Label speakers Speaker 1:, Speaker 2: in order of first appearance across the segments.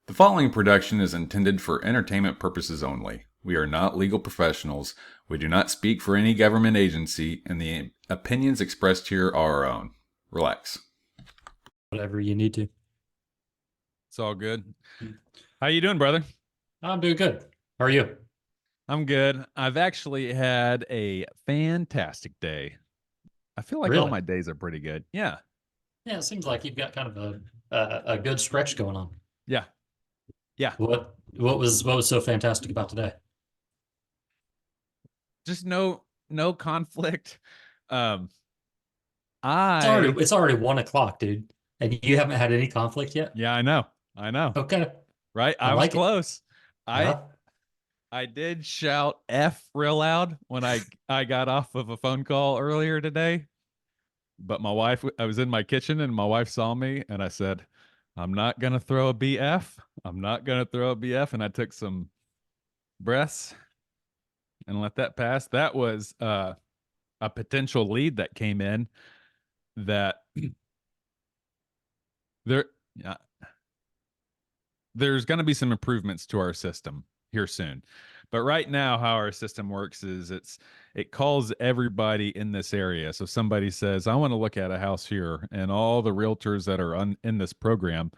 Speaker 1: The following production is intended for entertainment purposes only. We are not legal professionals. We do not speak for any government agency, and the opinions expressed here are our own. Relax.
Speaker 2: Whatever you need to.
Speaker 3: It's all good. How you doing, brother?
Speaker 2: I'm doing good. How are you?
Speaker 3: I'm good. I've actually had a fantastic day. I feel like all
Speaker 2: Really?
Speaker 3: my days are pretty good. Yeah.
Speaker 2: Yeah, it seems like you've got kind of a good stretch going on.
Speaker 3: Yeah. Yeah.
Speaker 2: What was so fantastic about today?
Speaker 3: Just no conflict.
Speaker 2: It's already 1 o'clock, dude, and you haven't had any conflict yet.
Speaker 3: Yeah, I know.
Speaker 2: Okay,
Speaker 3: Right?
Speaker 2: I
Speaker 3: I was
Speaker 2: like it.
Speaker 3: close.
Speaker 2: Yeah.
Speaker 3: I did shout F real loud when I got off of a phone call earlier today. But my wife, I was in my kitchen and my wife saw me and I said, I'm not going to throw a BF. I'm not going to throw a BF. And I took some breaths and let that pass. That was a potential lead that came in that there's going to be some improvements to our system here soon. But right now, how our system works is it calls everybody in this area. So somebody says, I want to look at a house here, and all the realtors that are in this program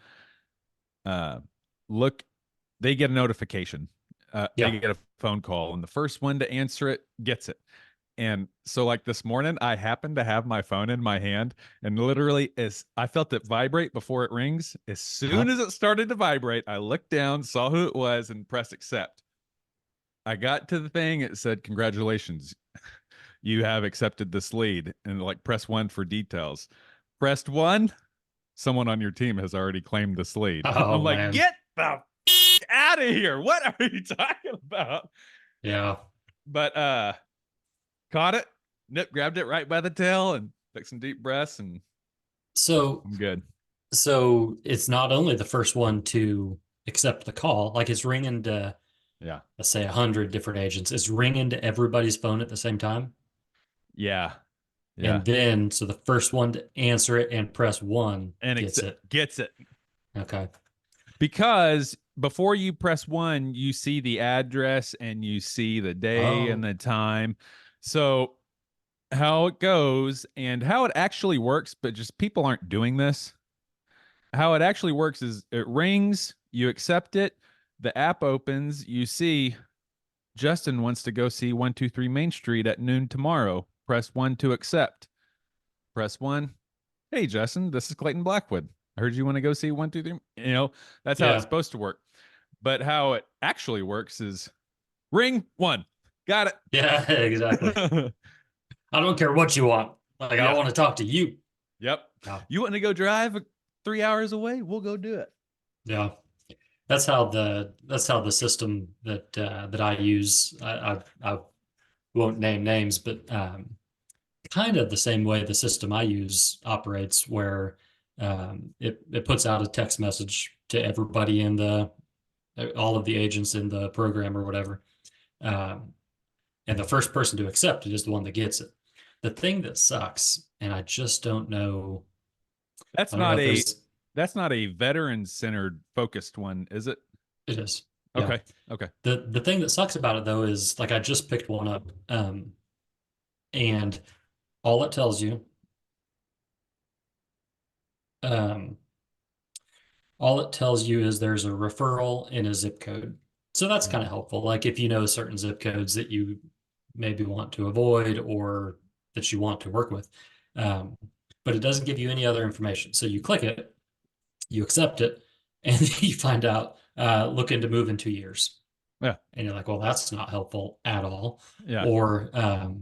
Speaker 3: they get a notification. They get a phone call, and the first one to answer it gets it. And so like this morning, I happened to have my phone in my hand, and literally as I felt it vibrate before it rings, as soon as it started to vibrate, I looked down, saw who it was, and pressed accept. I got to the thing, it said, congratulations, you have accepted this lead, and like press 1 for details. Pressed 1, someone on your team has already claimed this lead.
Speaker 2: Oh,
Speaker 3: I'm like,
Speaker 2: man.
Speaker 3: get the out of here. What are you talking about?
Speaker 2: Yeah.
Speaker 3: But caught it, grabbed it right by the tail, and took some deep breaths, and
Speaker 2: So
Speaker 3: I'm good.
Speaker 2: So it's not only the first one to accept the call, like it's ringing to, let's say 100 different agents. It's ringing to everybody's phone at the same time.
Speaker 3: Yeah.
Speaker 2: And then, so the first one to answer it and press 1
Speaker 3: and gets it.
Speaker 2: Okay.
Speaker 3: Because before you press 1, you see the address and you see the day and the time. So how it goes and how it actually works, but just people aren't doing this. How it actually works is it rings, you accept it, the app opens, you see Justin wants to go see 123 Main Street at noon tomorrow. Press 1 to accept. Press 1. Hey, Justin, this is Clayton Blackwood. I heard you want to go see 123. You know, that's how it's supposed to work. But how it actually works is ring 1. Got it.
Speaker 2: Yeah, exactly. I don't care what you want. Like, I want to talk to you.
Speaker 3: Yep.
Speaker 2: Yeah.
Speaker 3: You want to go drive 3 hours away? We'll go do it.
Speaker 2: Yeah. That's how the system that I use. I won't name names, but kind of the same way the system I use operates, where it puts out a text message to everybody in all of the agents in the program or whatever, and the first person to accept it is the one that gets it. The thing that sucks, and I just don't know.
Speaker 3: That's not a veteran-centered focused one, is it?
Speaker 2: It is.
Speaker 3: Okay.
Speaker 2: Yeah.
Speaker 3: Okay.
Speaker 2: The thing that sucks about it though is, like, I just picked one up, and all it tells you, is there's a referral in a zip code. So that's kind of helpful. Like, if you know certain zip codes that you maybe want to avoid or that you want to work with, but it doesn't give you any other information. So you click it, you accept it, and you find out, looking to move in 2 years.
Speaker 3: Yeah.
Speaker 2: And you're like, well, that's not helpful at all.
Speaker 3: Yeah.
Speaker 2: Or, I've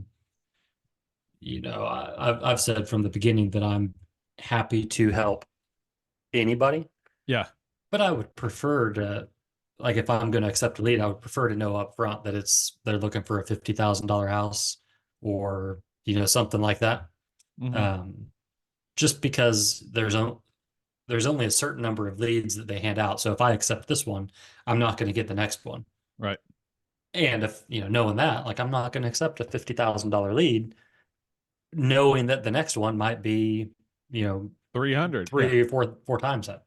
Speaker 2: said from the beginning that I'm happy to help anybody.
Speaker 3: Yeah.
Speaker 2: But I would prefer to, like, if I'm going to accept a lead, I would prefer to know up front that they're looking for a $50,000 house or, something like that.
Speaker 3: Mm-hmm.
Speaker 2: Just because there's only a certain number of leads that they hand out. So if I accept this one, I'm not going to get the next one.
Speaker 3: Right.
Speaker 2: And if, knowing that, like, I'm not going to accept a $50,000 lead, knowing that the next one might be,
Speaker 3: 300,
Speaker 2: 3 or 4 times that.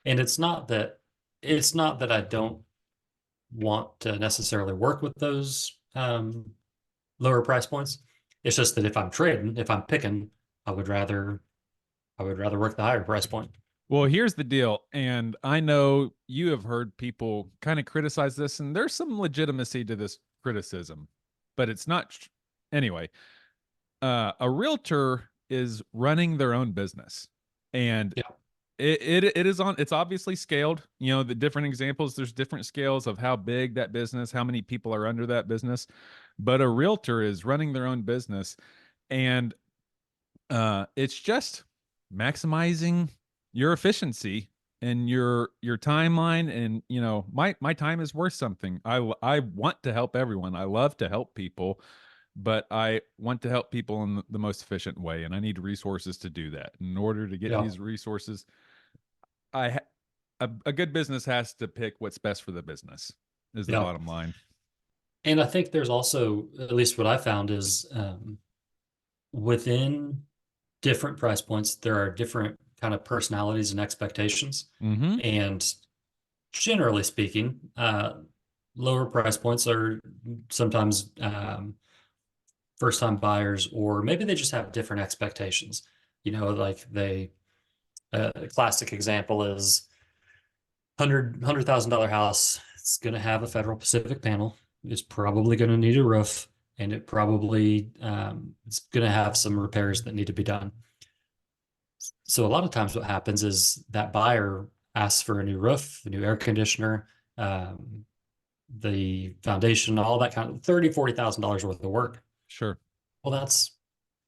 Speaker 2: And it's not that it's not that I don't want to necessarily work with those lower price points. It's just that if I'm trading, if I'm picking, I would rather work the higher price point.
Speaker 3: Well, here's the deal, and I know you have heard people kind of criticize this, and there's some legitimacy to this criticism, but it's not anyway. A realtor is running their own business, and
Speaker 2: Yeah.
Speaker 3: it's obviously scaled. You know, the different examples, there's different scales of how big that business, how many people are under that business, but a realtor is running their own business, and it's just maximizing your efficiency and your timeline. And you know, my time is worth something. I want to help everyone. I love to help people, but I want to help people in the most efficient way, and I need resources to do that. In order to get these resources, a good business has to pick what's best for the business, is the bottom line.
Speaker 2: And I think there's also, at least what I found is, within different price points, there are different kind of personalities and expectations.
Speaker 3: Mm-hmm.
Speaker 2: And generally speaking, lower price points are sometimes first-time buyers, or maybe they just have different expectations. You know, like a classic example is $100,000 house. It's going to have a Federal Pacific panel. It's probably going to need a roof, and it probably it's going to have some repairs that need to be done. So a lot of times what happens is that buyer asks for a new roof, a new air conditioner, the foundation, all that kind of $30,000-$40,000 worth of work.
Speaker 3: Sure.
Speaker 2: Well, that's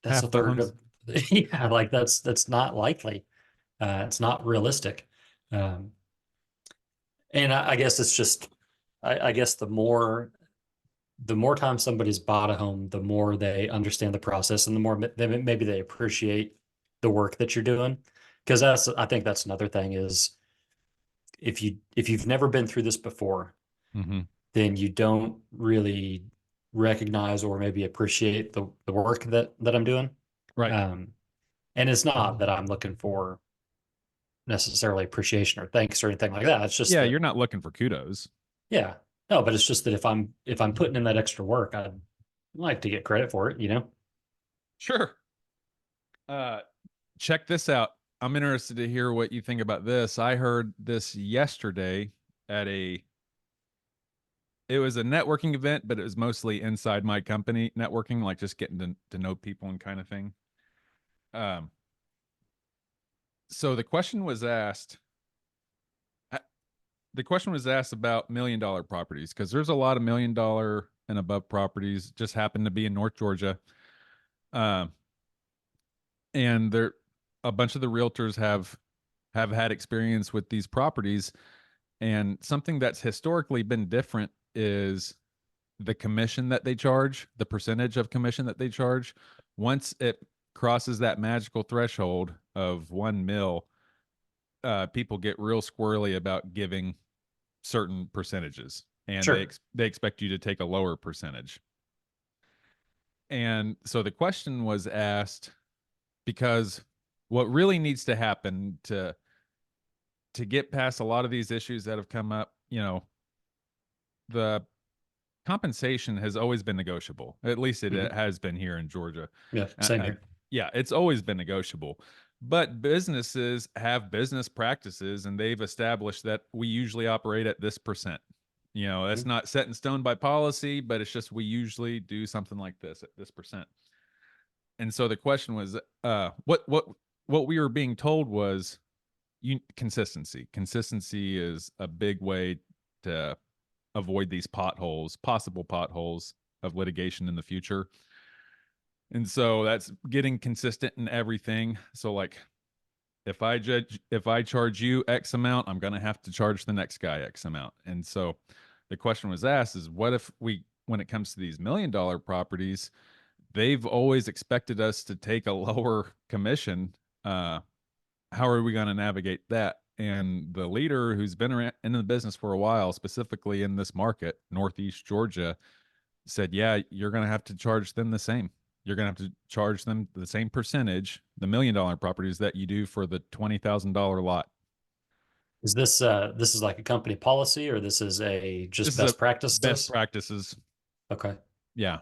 Speaker 3: Half
Speaker 2: a third of, yeah, like that's not likely. It's not realistic. And I guess it's just, I guess the more time somebody's bought a home, the more they understand the process, and the more maybe they appreciate the work that you're doing. Because I think that's another thing is, if you've never been through this before,
Speaker 3: mm-hmm.
Speaker 2: then you don't really recognize or maybe appreciate the work that I'm doing.
Speaker 3: Right.
Speaker 2: And it's not that I'm looking for necessarily appreciation or thanks or anything like that. It's just
Speaker 3: you're not looking for kudos.
Speaker 2: Yeah. No, but it's just that if I'm putting in that extra work, I'd like to get credit for it, you know?
Speaker 3: Sure. Check this out. I'm interested to hear what you think about this. I heard this yesterday at it was a networking event, but it was mostly inside my company networking, like just getting to know people and kind of thing. So the question was asked about $1 million properties, because there's a lot of $1 million and above properties, just happen to be in North Georgia. And a bunch of the realtors have had experience with these properties. And something that's historically been different is the commission that they charge, the percentage of commission that they charge. Once it crosses that magical threshold of 1 mil, people get real squirrely about giving certain percentages, and
Speaker 2: Sure.
Speaker 3: they expect you to take a lower percentage. And so the question was asked, because what really needs to happen to get past a lot of these issues that have come up, you know, the compensation has always been negotiable. At least it has been here in Georgia.
Speaker 2: Yeah, same here.
Speaker 3: Yeah, it's always been negotiable. But businesses have business practices, and they've established that we usually operate at this percent. You know, that's not set in stone by policy, but it's just we usually do something like this at this percent. And so the question was, what we were being told was consistency. Consistency is a big way to avoid these possible potholes of litigation in the future. And so that's getting consistent in everything. So like, if I charge you X amount, I'm going to have to charge the next guy X amount. And so the question was asked is, what if when it comes to these $1 million properties, they've always expected us to take a lower commission. How are we going to navigate that? And the leader, who's been in the business for a while, specifically in this market, Northeast Georgia, said, yeah, you're going to have to charge them the same. You're going to have to charge them the same percentage, the $1 million properties, that you do for the $20,000 lot.
Speaker 2: This is like a company policy, or this is a
Speaker 3: This
Speaker 2: just
Speaker 3: is
Speaker 2: best
Speaker 3: a
Speaker 2: practices?
Speaker 3: best practices.
Speaker 2: Okay.
Speaker 3: Yeah.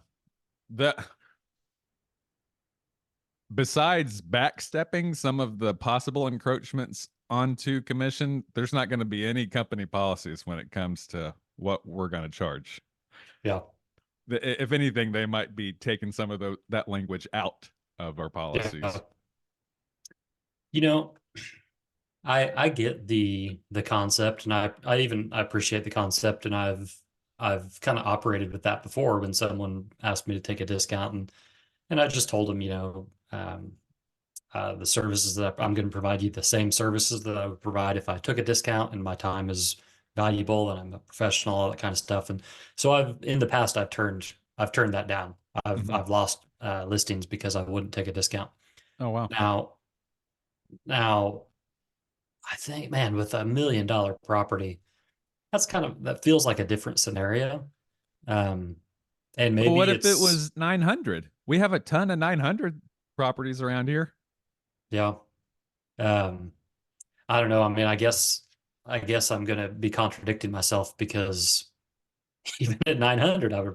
Speaker 3: Besides backstepping some of the possible encroachments onto commission, there's not going to be any company policies when it comes to what we're going to charge.
Speaker 2: Yeah.
Speaker 3: If anything, they might be taking some of that language out of our policies.
Speaker 2: Yeah. You know, I get the concept, and I appreciate the concept, and I've kind of operated with that before when someone asked me to take a discount, and I just told them, the services that I'm going to provide you, the same services that I would provide if I took a discount, and my time is valuable and I'm a professional, all that kind of stuff. And so in the past, I've turned that down. I've lost listings because I wouldn't take a discount.
Speaker 3: Oh, wow.
Speaker 2: Now I think, man, with $1 million property, that feels like a different scenario. And maybe
Speaker 3: what if it was 900? We have a ton of 900 properties around here.
Speaker 2: Yeah. I don't know. I mean, I guess I'm going to be contradicting myself, because even at 900, I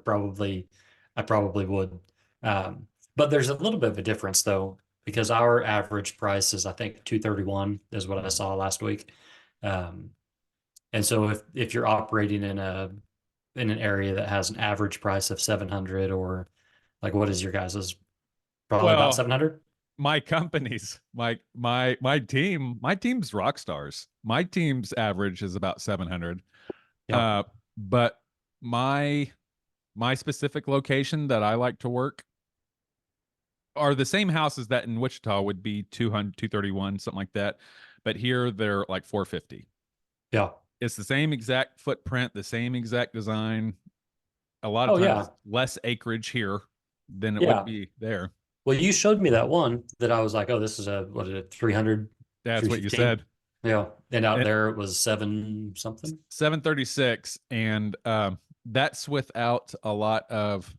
Speaker 2: probably would. But there's a little bit of a difference though, because our average price is, I think, 231 is what I saw last week. And so if you're operating in an area that has an average price of 700, or like, what is your guys's? Probably about 700.
Speaker 3: My company's my team's rock stars. My team's average is about 700.
Speaker 2: Yeah.
Speaker 3: But my specific location that I like to work are the same houses that in Wichita would be 200, 231, something like that. But here they're like 450.
Speaker 2: Yeah.
Speaker 3: It's the same exact footprint, the same exact design. A lot of times less acreage here than it would be there.
Speaker 2: Well, you showed me that one that I was like, oh, this is what is it, 300?
Speaker 3: That's what you said.
Speaker 2: Yeah. And out there it was 7 something.
Speaker 3: 736. And that's without a lot of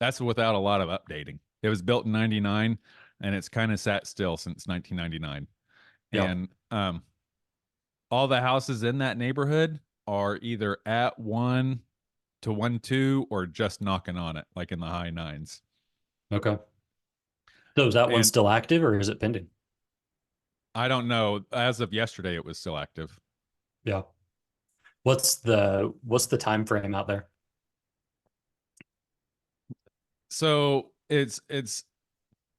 Speaker 3: updating. It was built in 99 and it's kind of sat still since 1999. Yeah. And all the houses in that neighborhood are either at 1 to 1.2 or just knocking on it, like in the high 9s.
Speaker 2: Okay. So is that one still active, or is it pending?
Speaker 3: I don't know. As of yesterday, it was still active.
Speaker 2: Yeah. What's the time frame out there?
Speaker 3: So it's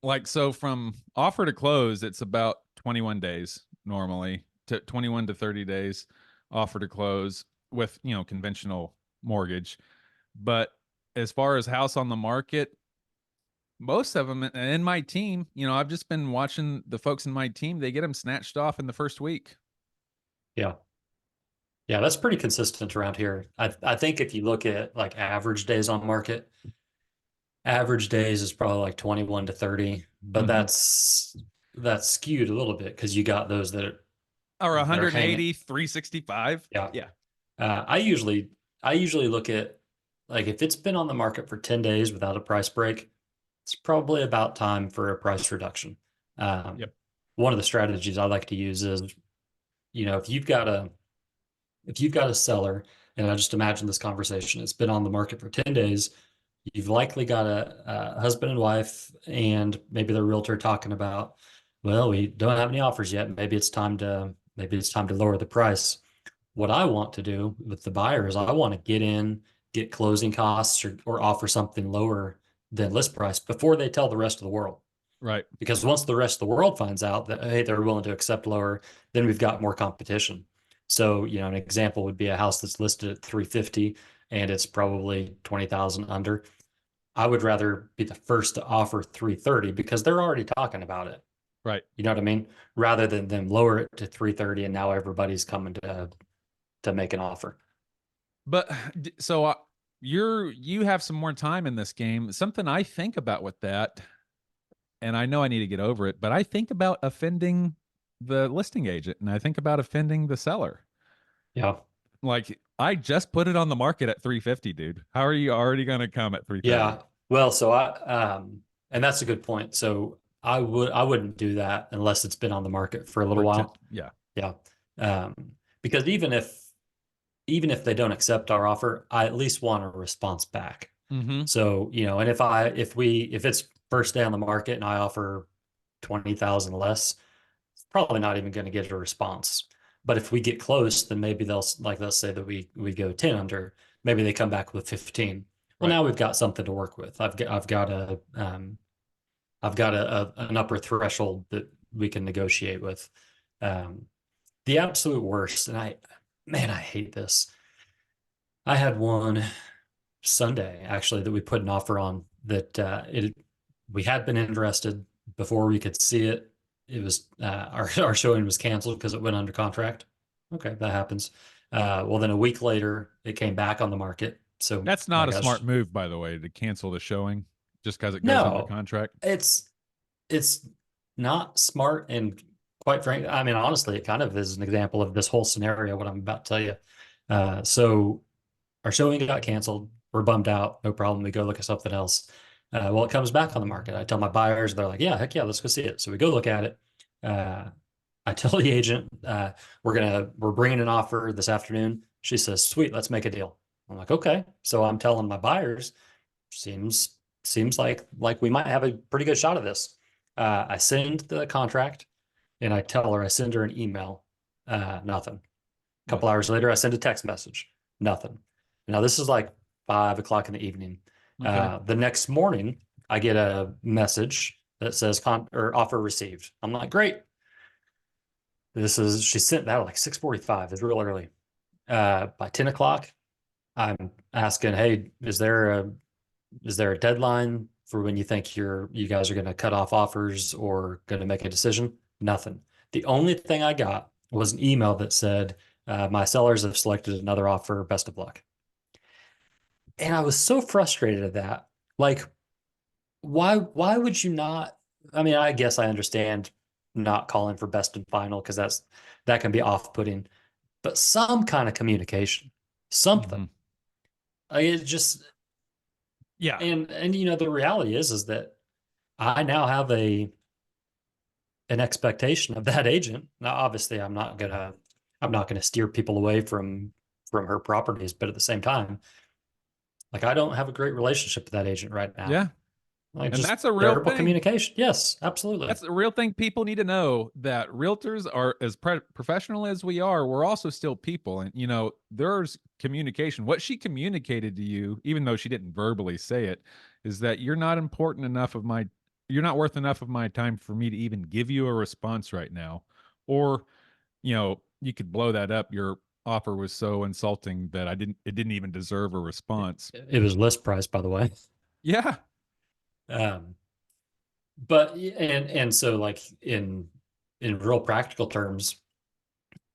Speaker 3: like, so from offer to close, it's about 21 days normally, to 21 to 30 days offer to close with, conventional mortgage. But as far as house on the market, most of them in my team, I've just been watching the folks in my team, they get them snatched off in the first week.
Speaker 2: Yeah. Yeah, that's pretty consistent around here. I think if you look at like average days on market, average days is probably like 21 to 30, but that's skewed a little bit because you got those that
Speaker 3: are 180, 365.
Speaker 2: Yeah.
Speaker 3: Yeah.
Speaker 2: I usually look at, like, if it's been on the market for 10 days without a price break, it's probably about time for a price reduction.
Speaker 3: Yep.
Speaker 2: One of the strategies I like to use is, if you've got a seller, and I just imagine this conversation, it's been on the market for 10 days, you've likely got a husband and wife and maybe the realtor talking about, well, we don't have any offers yet. Maybe it's time to lower the price. What I want to do with the buyer is I want to get closing costs, or offer something lower than list price before they tell the rest of the world.
Speaker 3: Right.
Speaker 2: Because once the rest of the world finds out that, hey, they're willing to accept lower, then we've got more competition. So, an example would be a house that's listed at 350 and it's probably 20,000 under. I would rather be the first to offer 330 because they're already talking about it.
Speaker 3: Right.
Speaker 2: You know what I mean? Rather than them lower it to 330 and now everybody's coming to make an offer.
Speaker 3: But so you have some more time in this game. Something I think about with that, and I know I need to get over it, but I think about offending the listing agent and I think about offending the seller.
Speaker 2: Yeah.
Speaker 3: Like, I just put it on the market at 350, dude. How are you already going to come at 330?
Speaker 2: Yeah. Well, so and that's a good point. So I wouldn't do that unless it's been on the market for a little while.
Speaker 3: Yeah.
Speaker 2: Yeah. because even if they don't accept our offer, I at least want a response back. So, you know, and if it's first day on the market and I offer 20,000 less, probably not even going to get a response. But if we get close, then maybe they'll say that we go 10 under, maybe they come back with 15. Well, now we've got something to work with. I've got an upper threshold that we can negotiate with. The absolute worst, and I hate this. I had one Sunday actually that we put an offer on that we had been interested before we could see it. It was our showing was canceled because it went under contract. Okay, that happens. Well, then a week later, it came back on the market. So
Speaker 3: that's not a smart move, by the way, to cancel the showing just because it goes under contract.
Speaker 2: It's not smart, and quite frankly, I mean, honestly, it kind of is an example of this whole scenario, what I'm about to tell you. So our showing got canceled. We're bummed out. No problem. We go look at something else. Well, it comes back on the market. I tell my buyers, they're like, yeah, heck yeah, let's go see it. So we go look at it. I tell the agent, we're bringing an offer this afternoon. She says, sweet, let's make a deal. I'm like, okay. So I'm telling my buyers, seems like we might have a pretty good shot of this. I send the contract and I tell her, I send her an email, nothing. A couple hours later, I send a text message, nothing. Now this is like 5 o'clock in the evening. Okay. The next morning, I get a message that says offer received. I'm like, great. She sent that at like 6:45. It's real early. By 10 o'clock, I'm asking, hey, is there a deadline for when you think you guys are going to cut off offers or going to make a decision? Nothing. The only thing I got was an email that said, my sellers have selected another offer. Best of luck. And I was so frustrated at that. Like, why would you not? I mean, I guess I understand not calling for best and final because that can be off-putting, but some kind of communication, something. It just, yeah. And you know, the reality is that I now have an expectation of that agent. Now, obviously, I'm not gonna steer people away from her properties, but at the same time, like, I don't have a great relationship with that agent right now.
Speaker 3: Yeah.
Speaker 2: Like,
Speaker 3: and that's a real thing.
Speaker 2: Communication. Yes, absolutely.
Speaker 3: That's a real thing. People need to know that realtors are as professional as we are. We're also still people. And, you know, there's communication. What she communicated to you, even though she didn't verbally say it, is that you're not worth enough of my time for me to even give you a response right now. Or, you know, you could blow that up. Your offer was so insulting that it didn't even deserve a response.
Speaker 2: It was list price, by the way.
Speaker 3: Yeah.
Speaker 2: But so, like, in real practical terms,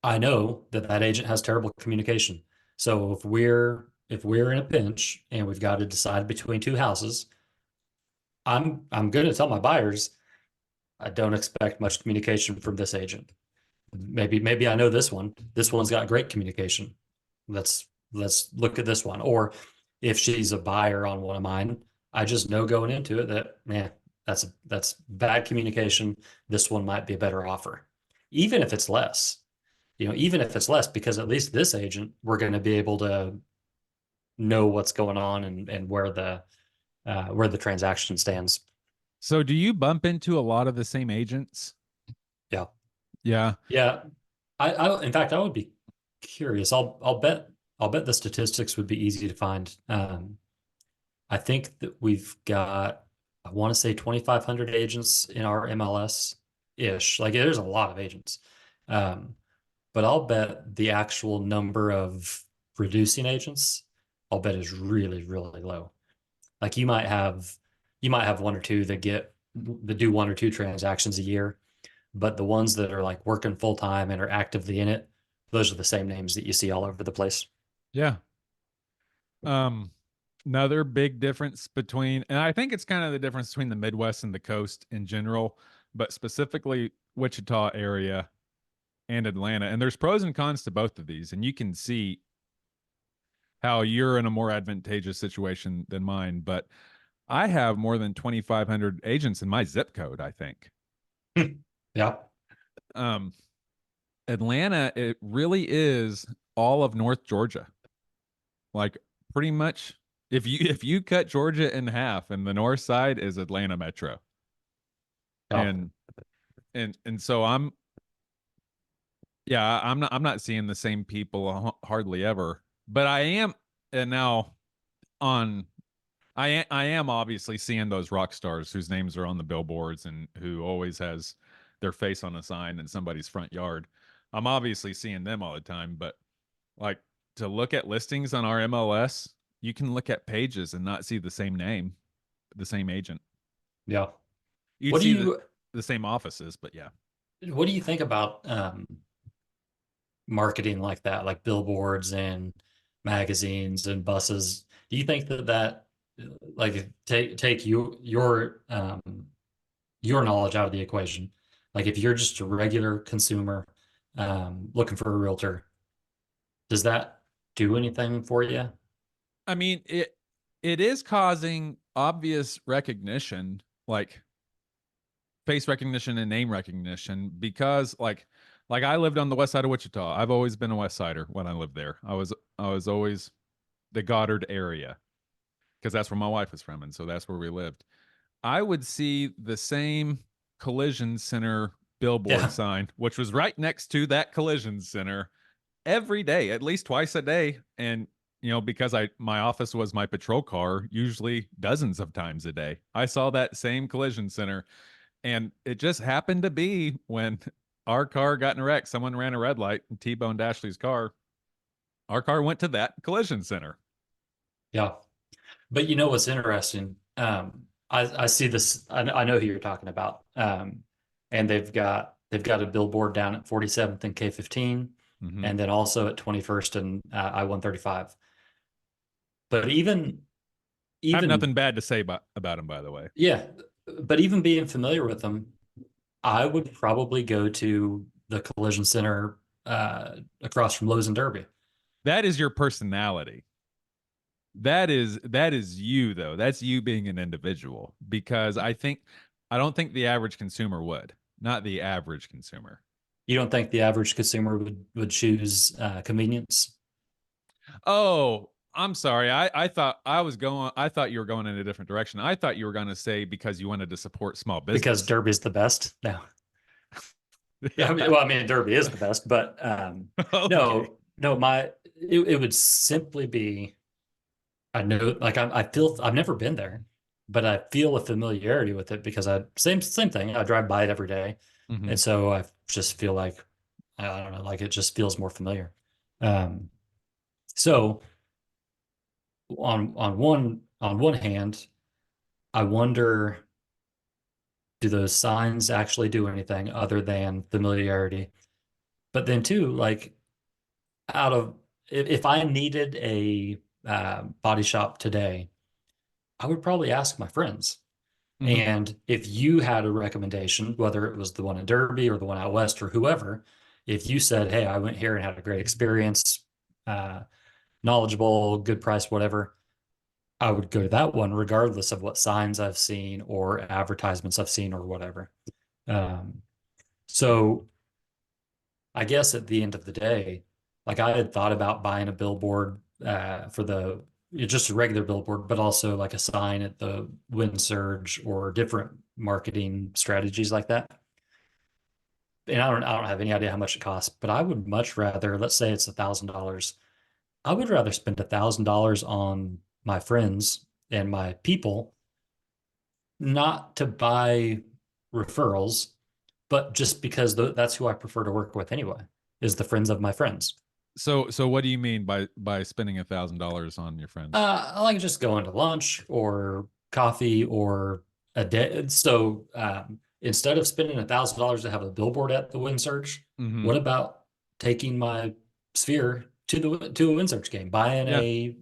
Speaker 2: I know that agent has terrible communication. So if we're in a pinch and we've got to decide between two houses, I'm going to tell my buyers, I don't expect much communication from this agent. Maybe I know this one. This one's got great communication. Let's look at this one. Or if she's a buyer on one of mine, I just know going into it that, that's bad communication. This one might be a better offer, even if it's less. You know, even if it's less, because at least this agent, we're going to be able to know what's going on and where the transaction stands.
Speaker 3: So, do you bump into a lot of the same agents?
Speaker 2: Yeah.
Speaker 3: Yeah.
Speaker 2: I in fact, I would be curious. I'll bet the statistics would be easy to find. I think that we've got, I want to say 2,500 agents in our MLS-ish. Like, there's a lot of agents. But I'll bet the actual number of producing agents, I'll bet is really, really low. Like, you might have one or two that do one or two transactions a year, but the ones that are like working full time and are actively in it, those are the same names that you see all over the place.
Speaker 3: Yeah. Another big difference between, and I think it's kind of the difference between the Midwest and the coast in general, but specifically Wichita area and Atlanta. And there's pros and cons to both of these. And you can see how you're in a more advantageous situation than mine. But I have more than 2,500 agents in my zip code, I think.
Speaker 2: Yeah.
Speaker 3: Atlanta, it really is all of North Georgia. Like pretty much if you cut Georgia in half and the north side is Atlanta metro.
Speaker 2: Yeah.
Speaker 3: And so I'm not seeing the same people hardly ever. But I am, and now on I am obviously seeing those rock stars whose names are on the billboards and who always has their face on a sign in somebody's front yard. I'm obviously seeing them all the time, but like to look at listings on our MLS, you can look at pages and not see the same name, the same agent.
Speaker 2: Yeah.
Speaker 3: You'd
Speaker 2: What do
Speaker 3: see
Speaker 2: you
Speaker 3: the same offices, but yeah.
Speaker 2: what do you think about marketing like that, like billboards and magazines and buses? Do you think that like take your knowledge out of the equation? Like if you're just a regular consumer looking for a realtor, does that do anything for you?
Speaker 3: I mean, it is causing obvious recognition, like face recognition and name recognition, because like I lived on the west side of Wichita. I've always been a West Sider when I lived there. I was always the Goddard area because that's where my wife was from, and so that's where we lived. I would see the same collision center billboard
Speaker 2: Yeah.
Speaker 3: sign, which was right next to that collision center every day, at least twice a day. And because my office was my patrol car, usually dozens of times a day, I saw that same collision center. And it just happened to be when our car got in a wreck, someone ran a red light and T-boned Ashley's car. Our car went to that collision center.
Speaker 2: Yeah. But you know what's interesting? I see this. I know who you're talking about. And they've got a billboard down at 47th and K15,
Speaker 3: Mhm.
Speaker 2: and then also at 21st and I-135. But
Speaker 3: I have nothing bad to say about him, by the way.
Speaker 2: yeah, but even being familiar with them, I would probably go to the collision center across from Lowe's and Derby.
Speaker 3: That is your personality. That is you, though. That's you being an individual, because I don't think the average consumer would. Not the average consumer.
Speaker 2: You don't think the average consumer would choose convenience?
Speaker 3: Oh, I'm sorry. I thought you were going in a different direction. I thought you were going to say because you wanted to support small business.
Speaker 2: Because Derby's the best? No. Yeah, I mean, Derby is the best, but
Speaker 3: Okay.
Speaker 2: no, it would simply be, I know, like I feel I've never been there, but I feel a familiarity with it because same thing. I drive by it every day,
Speaker 3: Mhm.
Speaker 2: and so I just feel like, I don't know, like it just feels more familiar. So on one hand, I wonder, do those signs actually do anything other than familiarity? But then too, like if I needed a body shop today, I would probably ask my friends.
Speaker 3: Mhm.
Speaker 2: And if you had a recommendation, whether it was the one in Derby or the one out west or whoever, if you said, hey, I went here and had a great experience, knowledgeable, good price, whatever, I would go to that one regardless of what signs I've seen or advertisements I've seen or whatever. So I guess at the end of the day, like I had thought about buying a billboard for just a regular billboard, but also like a sign at the wind surge or different marketing strategies like that. And I don't have any idea how much it costs, but I would much rather, let's say it's $1,000. I would rather spend $1,000 on my friends and my people, not to buy referrals, but just because that's who I prefer to work with anyway, is the friends of my friends.
Speaker 3: So what do you mean by spending $1,000 on your friends?
Speaker 2: I like just going to lunch or coffee or a day. So instead of spending $1,000 to have a billboard at the wind surge,
Speaker 3: Mhm.
Speaker 2: what about taking my sphere to a wind surge game, buying a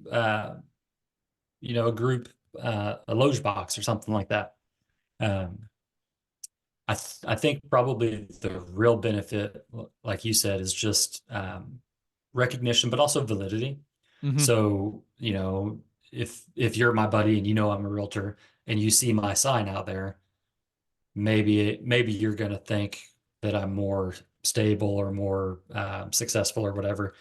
Speaker 2: group a loge box or something like that. I think probably the real benefit, like you said, is just recognition, but also validity.
Speaker 3: Mhm.
Speaker 2: So, if you're my buddy and I'm a realtor and you see my sign out there, maybe you're going to think that I'm more stable or more successful or whatever.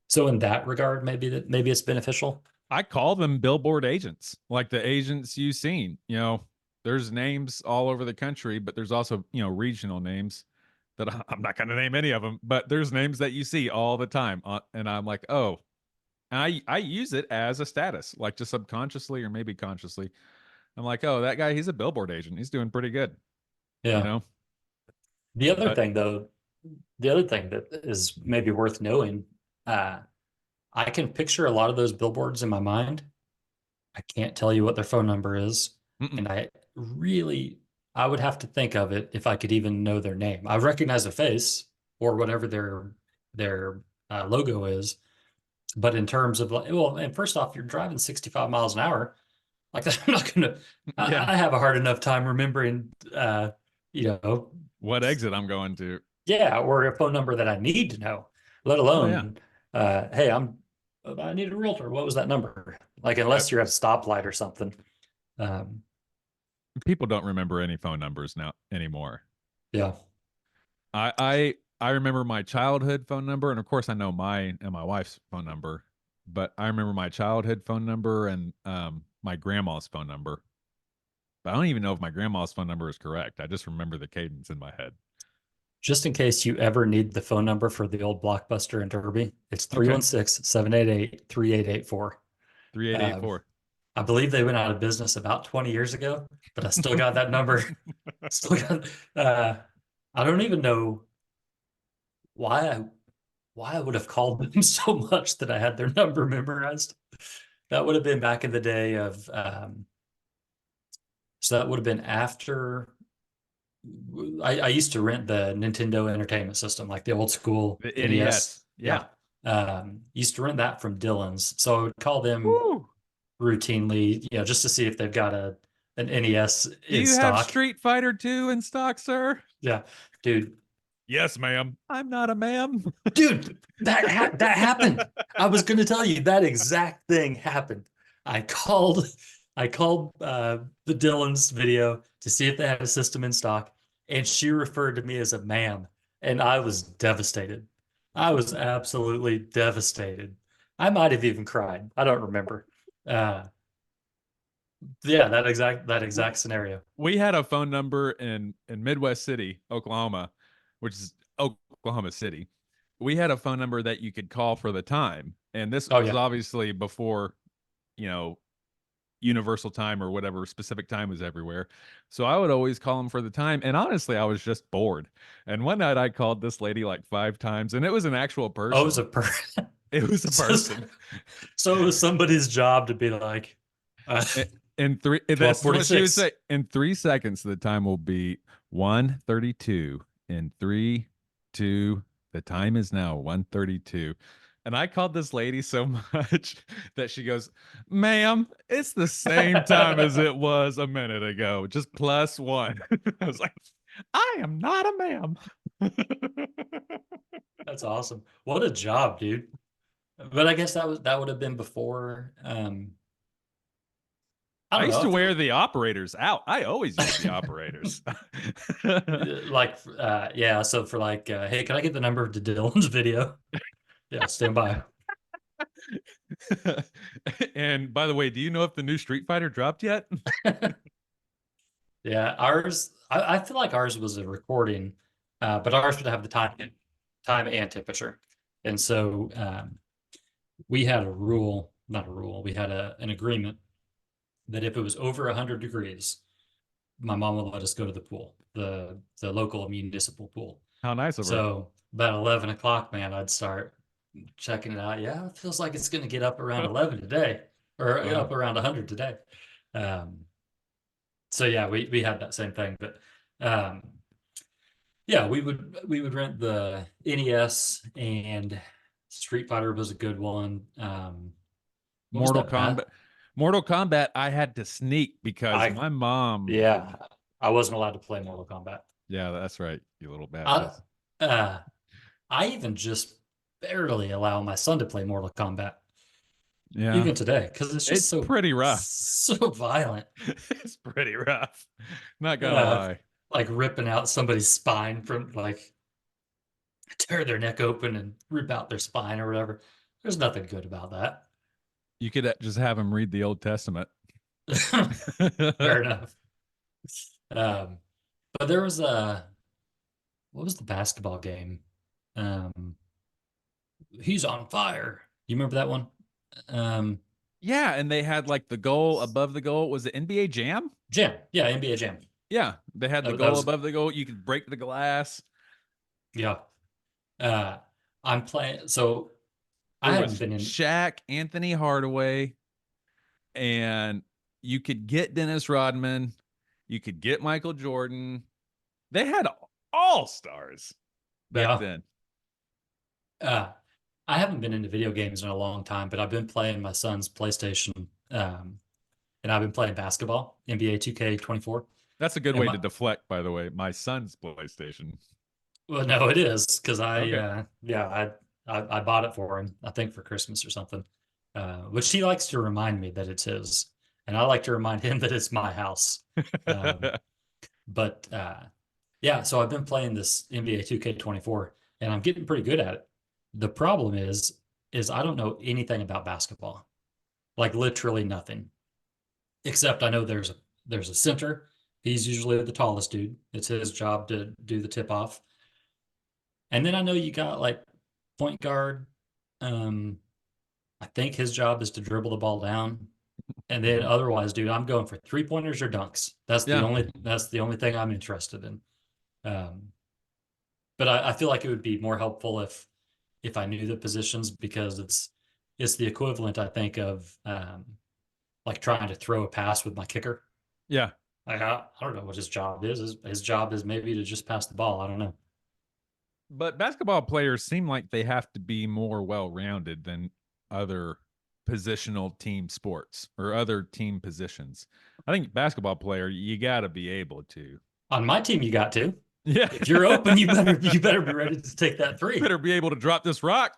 Speaker 2: So in that regard, maybe it's beneficial.
Speaker 3: I call them billboard agents, like the agents you've seen. You know, there's names all over the country, but there's also, you know, regional names that I'm not going to name any of them, but there's names that you see all the time. And I'm like, oh, and I use it as a status, like just subconsciously or maybe consciously. I'm like, oh, that guy, he's a billboard agent. He's doing pretty good.
Speaker 2: Yeah.
Speaker 3: You know?
Speaker 2: The other thing that is maybe worth knowing, I can picture a lot of those billboards in my mind. I can't tell you what their phone number is.
Speaker 3: Mm-mm.
Speaker 2: And I would have to think of it if I could even know their name. I recognize their face or whatever their logo is. But in terms of and first off, you're driving 65 miles an hour. Like I'm not going to, I have a hard enough time remembering,
Speaker 3: what exit I'm going to.
Speaker 2: Yeah. Or a phone number that I need to know, let alone, hey, I need a realtor. What was that number? Like, unless you're at a stoplight or something.
Speaker 3: People don't remember any phone numbers now anymore.
Speaker 2: Yeah.
Speaker 3: I remember my childhood phone number, and of course I know mine and my wife's phone number, but I remember my childhood phone number and my grandma's phone number. But I don't even know if my grandma's phone number is correct. I just remember the cadence in my head.
Speaker 2: Just in case you ever need the phone number for the old Blockbuster in Derby, it's 316-788-3884.
Speaker 3: 3884.
Speaker 2: I believe they went out of business about 20 years ago, but I still got that number. I don't even know why I would have called them so much that I had their number memorized. That would have been back in the day of, so that would have been after I used to rent the Nintendo Entertainment System, like the old school
Speaker 3: The
Speaker 2: NES.
Speaker 3: Yeah.
Speaker 2: Used to rent that from Dillon's. So I would call them
Speaker 3: Woo!
Speaker 2: routinely, just to see if they've got an NES
Speaker 3: Do
Speaker 2: in
Speaker 3: you
Speaker 2: stock.
Speaker 3: have Street Fighter 2 in stock, sir?
Speaker 2: Yeah, dude.
Speaker 3: Yes, ma'am. I'm not a ma'am.
Speaker 2: Dude, that happened. I was going to tell you that exact thing happened. I called the Dillon's video to see if they had a system in stock, and she referred to me as a ma'am, and I was devastated. I was absolutely devastated. I might have even cried. I don't remember. Yeah, that exact scenario.
Speaker 3: We had a phone number in Midwest City, Oklahoma, which is Oklahoma City. We had a phone number that you could call for the time. And this was obviously before, universal time or whatever specific time was everywhere. So I would always call them for the time. And honestly, I was just bored. And one night I called this lady like 5 times, and it was an actual person.
Speaker 2: Oh, it was a person.
Speaker 3: It was a person.
Speaker 2: So it was somebody's job to be like,
Speaker 3: in 3, that's what she would say. In 3 seconds, the time will be 1:32. In 3, 2, the time is now 1:32. And I called this lady so much that she goes, ma'am, it's the same time as it was a minute ago, just +1. I was like, I am not a ma'am.
Speaker 2: That's awesome. What a job, dude. But I guess that would have been before.
Speaker 3: I used to wear the operators out. I always use the operators.
Speaker 2: So for like, hey, can I get the number of the Dillon's video? Yeah, stand by.
Speaker 3: And by the way, do you know if the new Street Fighter dropped yet?
Speaker 2: Yeah, ours, I feel like ours was a recording, but ours would have the time and temperature. And so we had we had an agreement that if it was over 100 degrees, my mom would let us go to the pool, the local municipal pool.
Speaker 3: How nice of her.
Speaker 2: So about 11 o'clock, man, I'd start checking it out. Yeah, it feels like it's going to get up around 11 today, or up around 100 today. So yeah, we had that same thing, but yeah, we would rent the NES, and Street Fighter was a good one.
Speaker 3: Mortal Kombat, I had to sneak because my mom.
Speaker 2: Yeah, I wasn't allowed to play Mortal Kombat.
Speaker 3: Yeah, that's right, you little badass.
Speaker 2: I even just barely allow my son to play Mortal Kombat.
Speaker 3: Yeah,
Speaker 2: even today, because it's so
Speaker 3: pretty rough,
Speaker 2: so violent.
Speaker 3: It's pretty rough. Not gonna lie.
Speaker 2: Like ripping out somebody's spine from like. tear their neck open and rip out their spine or whatever. There's nothing good about that.
Speaker 3: You could just have them read the Old Testament.
Speaker 2: Fair enough. But there was what was the basketball game? He's on fire. You remember that one?
Speaker 3: Yeah, and they had like the goal above the goal. Was it NBA Jam?
Speaker 2: Jam. Yeah, NBA Jam.
Speaker 3: Yeah, they had the
Speaker 2: That
Speaker 3: goal
Speaker 2: was-
Speaker 3: above the goal. You could break the glass.
Speaker 2: Yeah. I'm playing. So I
Speaker 3: There
Speaker 2: haven't
Speaker 3: was
Speaker 2: been in.
Speaker 3: Shaq, Anthony Hardaway, and you could get Dennis Rodman. You could get Michael Jordan. They had all stars back
Speaker 2: Yeah.
Speaker 3: then.
Speaker 2: I haven't been into video games in a long time, but I've been playing my son's PlayStation, and I've been playing basketball, NBA 2K24.
Speaker 3: That's a good
Speaker 2: And
Speaker 3: way
Speaker 2: my-
Speaker 3: to deflect, by the way. My son's PlayStation.
Speaker 2: Well, no, it is because
Speaker 3: Okay.
Speaker 2: I bought it for him, I think for Christmas or something, which he likes to remind me that it's his, and I like to remind him that it's my house. But yeah, so I've been playing this NBA 2K24, and I'm getting pretty good at it. The problem is I don't know anything about basketball, like literally nothing, except I know there's a center. He's usually the tallest dude. It's his job to do the tip off. And then I know you got like point guard. I think his job is to dribble the ball down. And then otherwise, dude, I'm going for 3-pointers or dunks. That's the only thing I'm interested in. But I feel like it would be more helpful if I knew the positions, because it's the equivalent, I think, of like trying to throw a pass with my kicker.
Speaker 3: Yeah.
Speaker 2: Like I don't know what his job is. His job is maybe to just pass the ball. I don't know.
Speaker 3: But basketball players seem like they have to be more well-rounded than other positional team sports or other team positions. I think basketball player, you got to be able to.
Speaker 2: On my team, you got to.
Speaker 3: Yeah.
Speaker 2: If you're open, you better be ready to take that three.
Speaker 3: You better be able to drop this rock.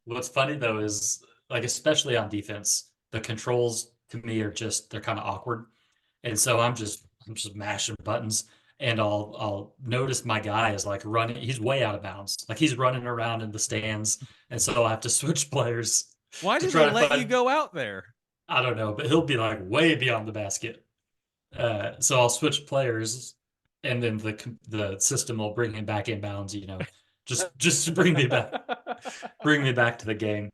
Speaker 2: What's funny though is, like, especially on defense, the controls to me are they're kind of awkward. And so I'm just mashing buttons, and I'll notice my guy is like running. He's way out of bounds. Like he's running around in the stands. And so I have to switch players.
Speaker 3: Why
Speaker 2: to
Speaker 3: did
Speaker 2: try
Speaker 3: they
Speaker 2: to
Speaker 3: let
Speaker 2: find-
Speaker 3: you go out there?
Speaker 2: I don't know, but he'll be like way beyond the basket. So I'll switch players, and then the system will bring him back in bounds, just to bring me back to the game.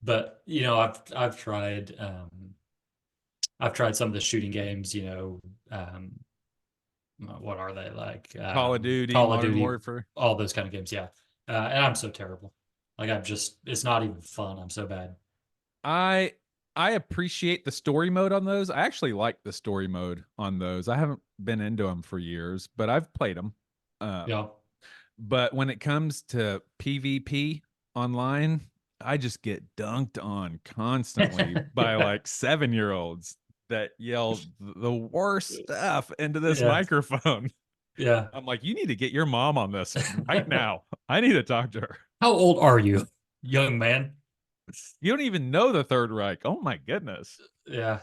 Speaker 2: But I've tried some of the shooting games, what are they like?
Speaker 3: Call of Duty,
Speaker 2: Call of
Speaker 3: Modern
Speaker 2: Duty,
Speaker 3: Warfare.
Speaker 2: all those kind of games, yeah. And I'm so terrible. Like it's not even fun. I'm so bad.
Speaker 3: I appreciate the story mode on those. I actually like the story mode on those. I haven't been into them for years, but I've played them.
Speaker 2: Yeah.
Speaker 3: But when it comes to PvP online, I just get dunked on constantly by like 7-year-olds that yell the worst stuff into this
Speaker 2: Yeah.
Speaker 3: microphone.
Speaker 2: Yeah.
Speaker 3: I'm like, you need to get your mom on this right now. I need to talk to her.
Speaker 2: How old are you, young man?
Speaker 3: You don't even know the Third Reich. Oh my goodness.
Speaker 2: Yeah.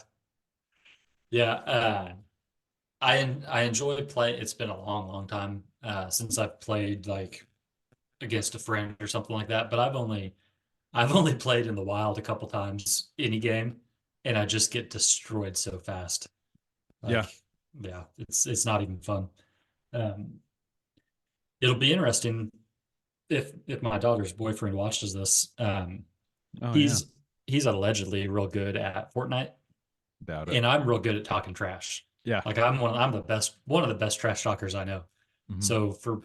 Speaker 2: Yeah. I enjoy playing. It's been a long time since I've played like against a friend or something like that. But I've only played in the wild a couple times, any game, and I just get destroyed so fast.
Speaker 3: Yeah.
Speaker 2: Yeah. It's not even fun. It'll be interesting if my daughter's boyfriend watches this.
Speaker 3: Oh,
Speaker 2: He's allegedly real good at Fortnite,
Speaker 3: doubt it.
Speaker 2: and I'm real good at talking trash.
Speaker 3: Yeah.
Speaker 2: Like I'm one of the best trash talkers I know.
Speaker 3: Mhm.
Speaker 2: So for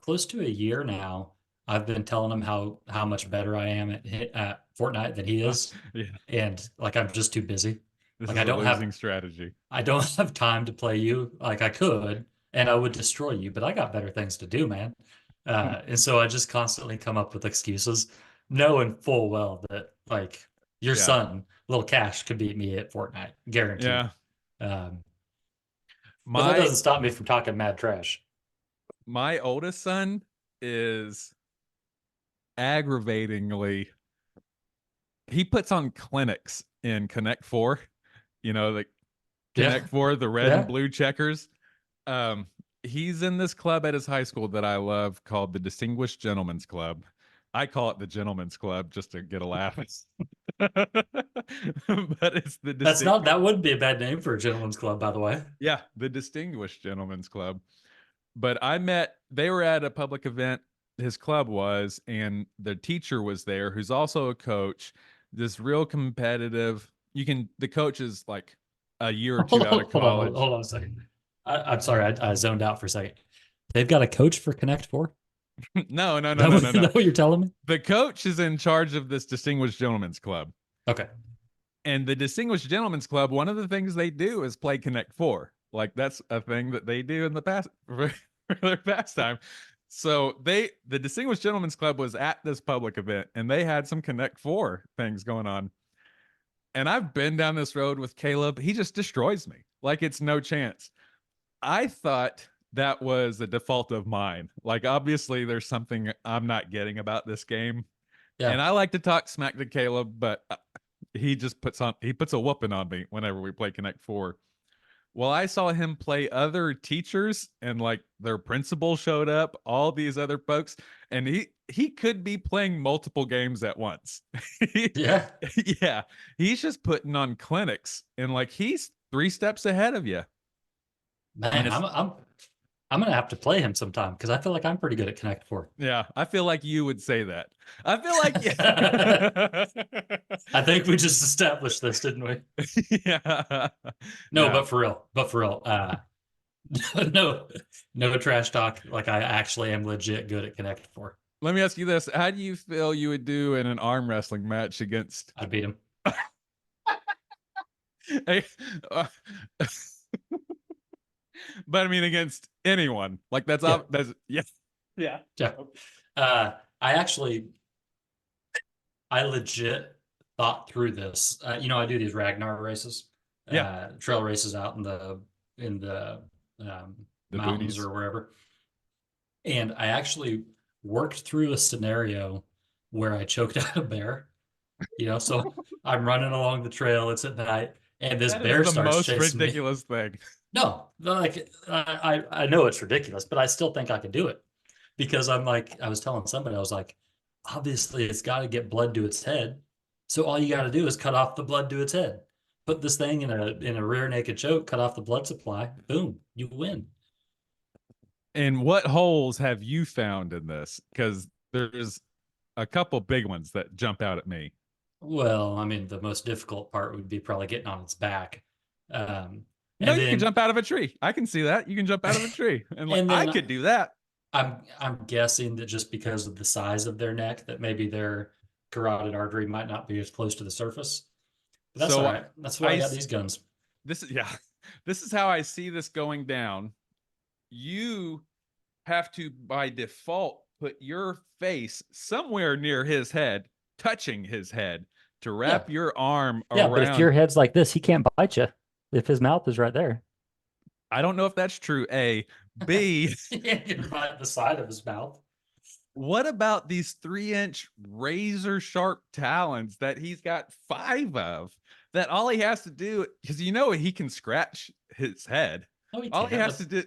Speaker 2: close to a year now, I've been telling him how much better I am at Fortnite than he is.
Speaker 3: Yeah.
Speaker 2: And like I'm just too busy.
Speaker 3: This
Speaker 2: Like,
Speaker 3: is
Speaker 2: I
Speaker 3: a
Speaker 2: don't have-
Speaker 3: losing strategy.
Speaker 2: I don't have time to play you. Like I could, and I would destroy you, but I got better things to do, man. And so I just constantly come up with excuses, knowing full well that like your
Speaker 3: Yeah.
Speaker 2: son, little Cash, could beat me at Fortnite, guaranteed.
Speaker 3: Yeah.
Speaker 2: But that
Speaker 3: My
Speaker 2: doesn't stop me from talking mad trash.
Speaker 3: my oldest son is aggravatingly, he puts on clinics in Connect 4, the
Speaker 2: Yeah.
Speaker 3: Connect 4, the red
Speaker 2: Yeah.
Speaker 3: and blue checkers. he's in this club at his high school that I love called the Distinguished Gentlemen's Club. I call it the Gentlemen's Club just to get a laugh. But it's the
Speaker 2: that wouldn't be a bad name for a gentleman's club, by the way.
Speaker 3: Yeah, the Distinguished Gentlemen's Club. But they were at a public event, his club was, and the teacher was there, who's also a coach, this real competitive. The coach is like a year or two out of college.
Speaker 2: Hold on a second. I'm sorry, I zoned out for a second. They've got a coach for Connect 4?
Speaker 3: No.
Speaker 2: Is that what you're telling me?
Speaker 3: The coach is in charge of this Distinguished Gentlemen's Club.
Speaker 2: Okay.
Speaker 3: And the Distinguished Gentlemen's Club, one of the things they do is play Connect 4. Like that's a thing that they do in the past for their pastime. So the Distinguished Gentlemen's Club was at this public event, and they had some Connect 4 things going on. And I've been down this road with Caleb. He just destroys me. Like it's no chance. I thought that was a default of mine. Like obviously there's something I'm not getting about this game. Yeah. And I like to talk smack to Caleb, but he just puts a whooping on me whenever we play Connect 4. Well, I saw him play other teachers, and like their principal showed up, all these other folks, and he could be playing multiple games at once.
Speaker 2: Yeah.
Speaker 3: Yeah. He's just putting on clinics, and like he's 3 steps ahead of you.
Speaker 2: Man, I'm gonna have to play him sometime because I feel like I'm pretty good at Connect 4.
Speaker 3: Yeah, I feel like you would say that. I feel like
Speaker 2: I think we just established this, didn't we?
Speaker 3: Yeah.
Speaker 2: No,
Speaker 3: yeah.
Speaker 2: but for real. No trash talk. Like I actually am legit good at Connect 4.
Speaker 3: Let me ask you this: how do you feel you would do in an arm wrestling match against?
Speaker 2: I'd beat him.
Speaker 3: Hey, but I mean, against anyone, like that's yeah.
Speaker 2: I legit thought through this. I do these Ragnar races, trail races out in the mountains
Speaker 3: booties
Speaker 2: or wherever. And I actually worked through a scenario where I choked out a bear. So I'm running along the trail. It's at night, and this bear starts chasing me.
Speaker 3: The most ridiculous thing.
Speaker 2: No, like I know it's ridiculous, but I still think I could do it because I was telling somebody, I was like, obviously it's got to get blood to its head. So all you got to do is cut off the blood to its head. Put this thing in a rear naked choke, cut off the blood supply. Boom, you win.
Speaker 3: And what holes have you found in this? Because there's a couple big ones that jump out at me.
Speaker 2: Well, I mean, the most difficult part would be probably getting on its back.
Speaker 3: No, you can jump out of a tree. I can see that. You can jump out of a tree. And I could do that.
Speaker 2: I'm guessing that just because of the size of their neck, that maybe their carotid artery might not be as close to the surface. But that's all right. That's why I got these guns. This
Speaker 3: is how I see this going down. You have to, by default, put your face somewhere near his head, touching his head, to wrap your arm around.
Speaker 4: Yeah, but if your head's like this, he can't bite you. If his mouth is right there.
Speaker 3: I don't know if that's true, A. B.
Speaker 2: Yeah, you can bite the side of his mouth.
Speaker 3: What about these 3-inch razor sharp talons that he's got 5 of? That all he has to do, because he can scratch his head.
Speaker 2: No,
Speaker 3: all he has to do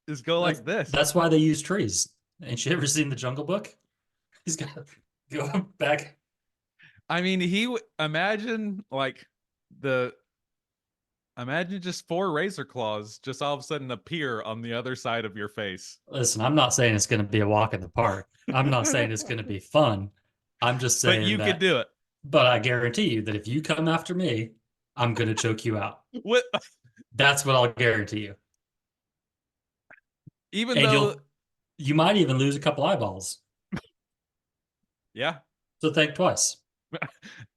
Speaker 3: is go like this.
Speaker 2: That's why they use trees. Ain't you ever seen the Jungle Book? He's got to go back.
Speaker 3: I mean, imagine just 4 razor claws just all of a sudden appear on the other side of your face.
Speaker 2: Listen, I'm not saying it's going to be a walk in the park. I'm not saying it's going to be fun. I'm just saying
Speaker 3: but you could do it.
Speaker 2: But I guarantee you that if you come after me, I'm going to choke you out.
Speaker 3: What?
Speaker 2: That's what I'll guarantee you. You might even lose a couple eyeballs.
Speaker 3: Yeah.
Speaker 2: So think twice.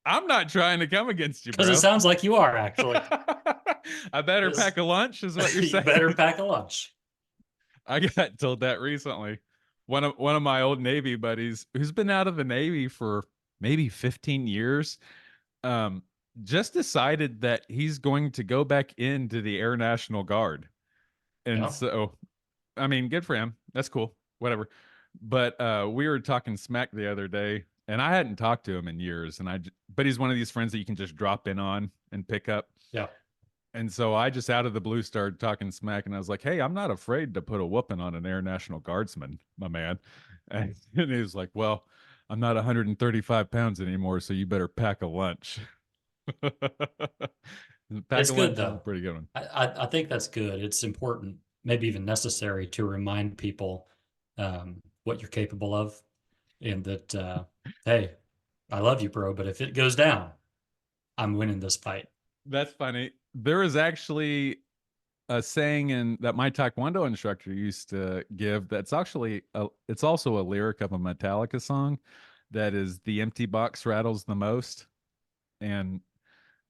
Speaker 3: I'm not trying to come against you,
Speaker 2: because it sounds like you are, actually.
Speaker 3: I better pack a lunch, is what you're saying.
Speaker 2: You better pack a lunch.
Speaker 3: I got told that recently. One of my old Navy buddies, who's been out of the Navy for maybe 15 years, just decided that he's going to go back into the Air National Guard. And so, I mean, good for him. That's cool. Whatever. But we were talking smack the other day. And I hadn't talked to him in years, but he's one of these friends that you can just drop in on and pick up.
Speaker 2: Yeah.
Speaker 3: And so I just out of the blue started talking smack, and I was like, "Hey, I'm not afraid to put a whooping on an Air National Guardsman, my man." And he was like, "Well, I'm not 135 pounds anymore, so you better pack a lunch."
Speaker 2: It's
Speaker 3: A
Speaker 2: good
Speaker 3: lunch is a
Speaker 2: though.
Speaker 3: pretty good one.
Speaker 2: I think that's good. It's important, maybe even necessary, to remind people what you're capable of, and that hey, I love you, bro, but if it goes down, I'm winning this fight.
Speaker 3: That's funny. There is actually a saying that my Taekwondo instructor used to give. That's actually it's also a lyric of a Metallica song. That is, "The empty box rattles the most." And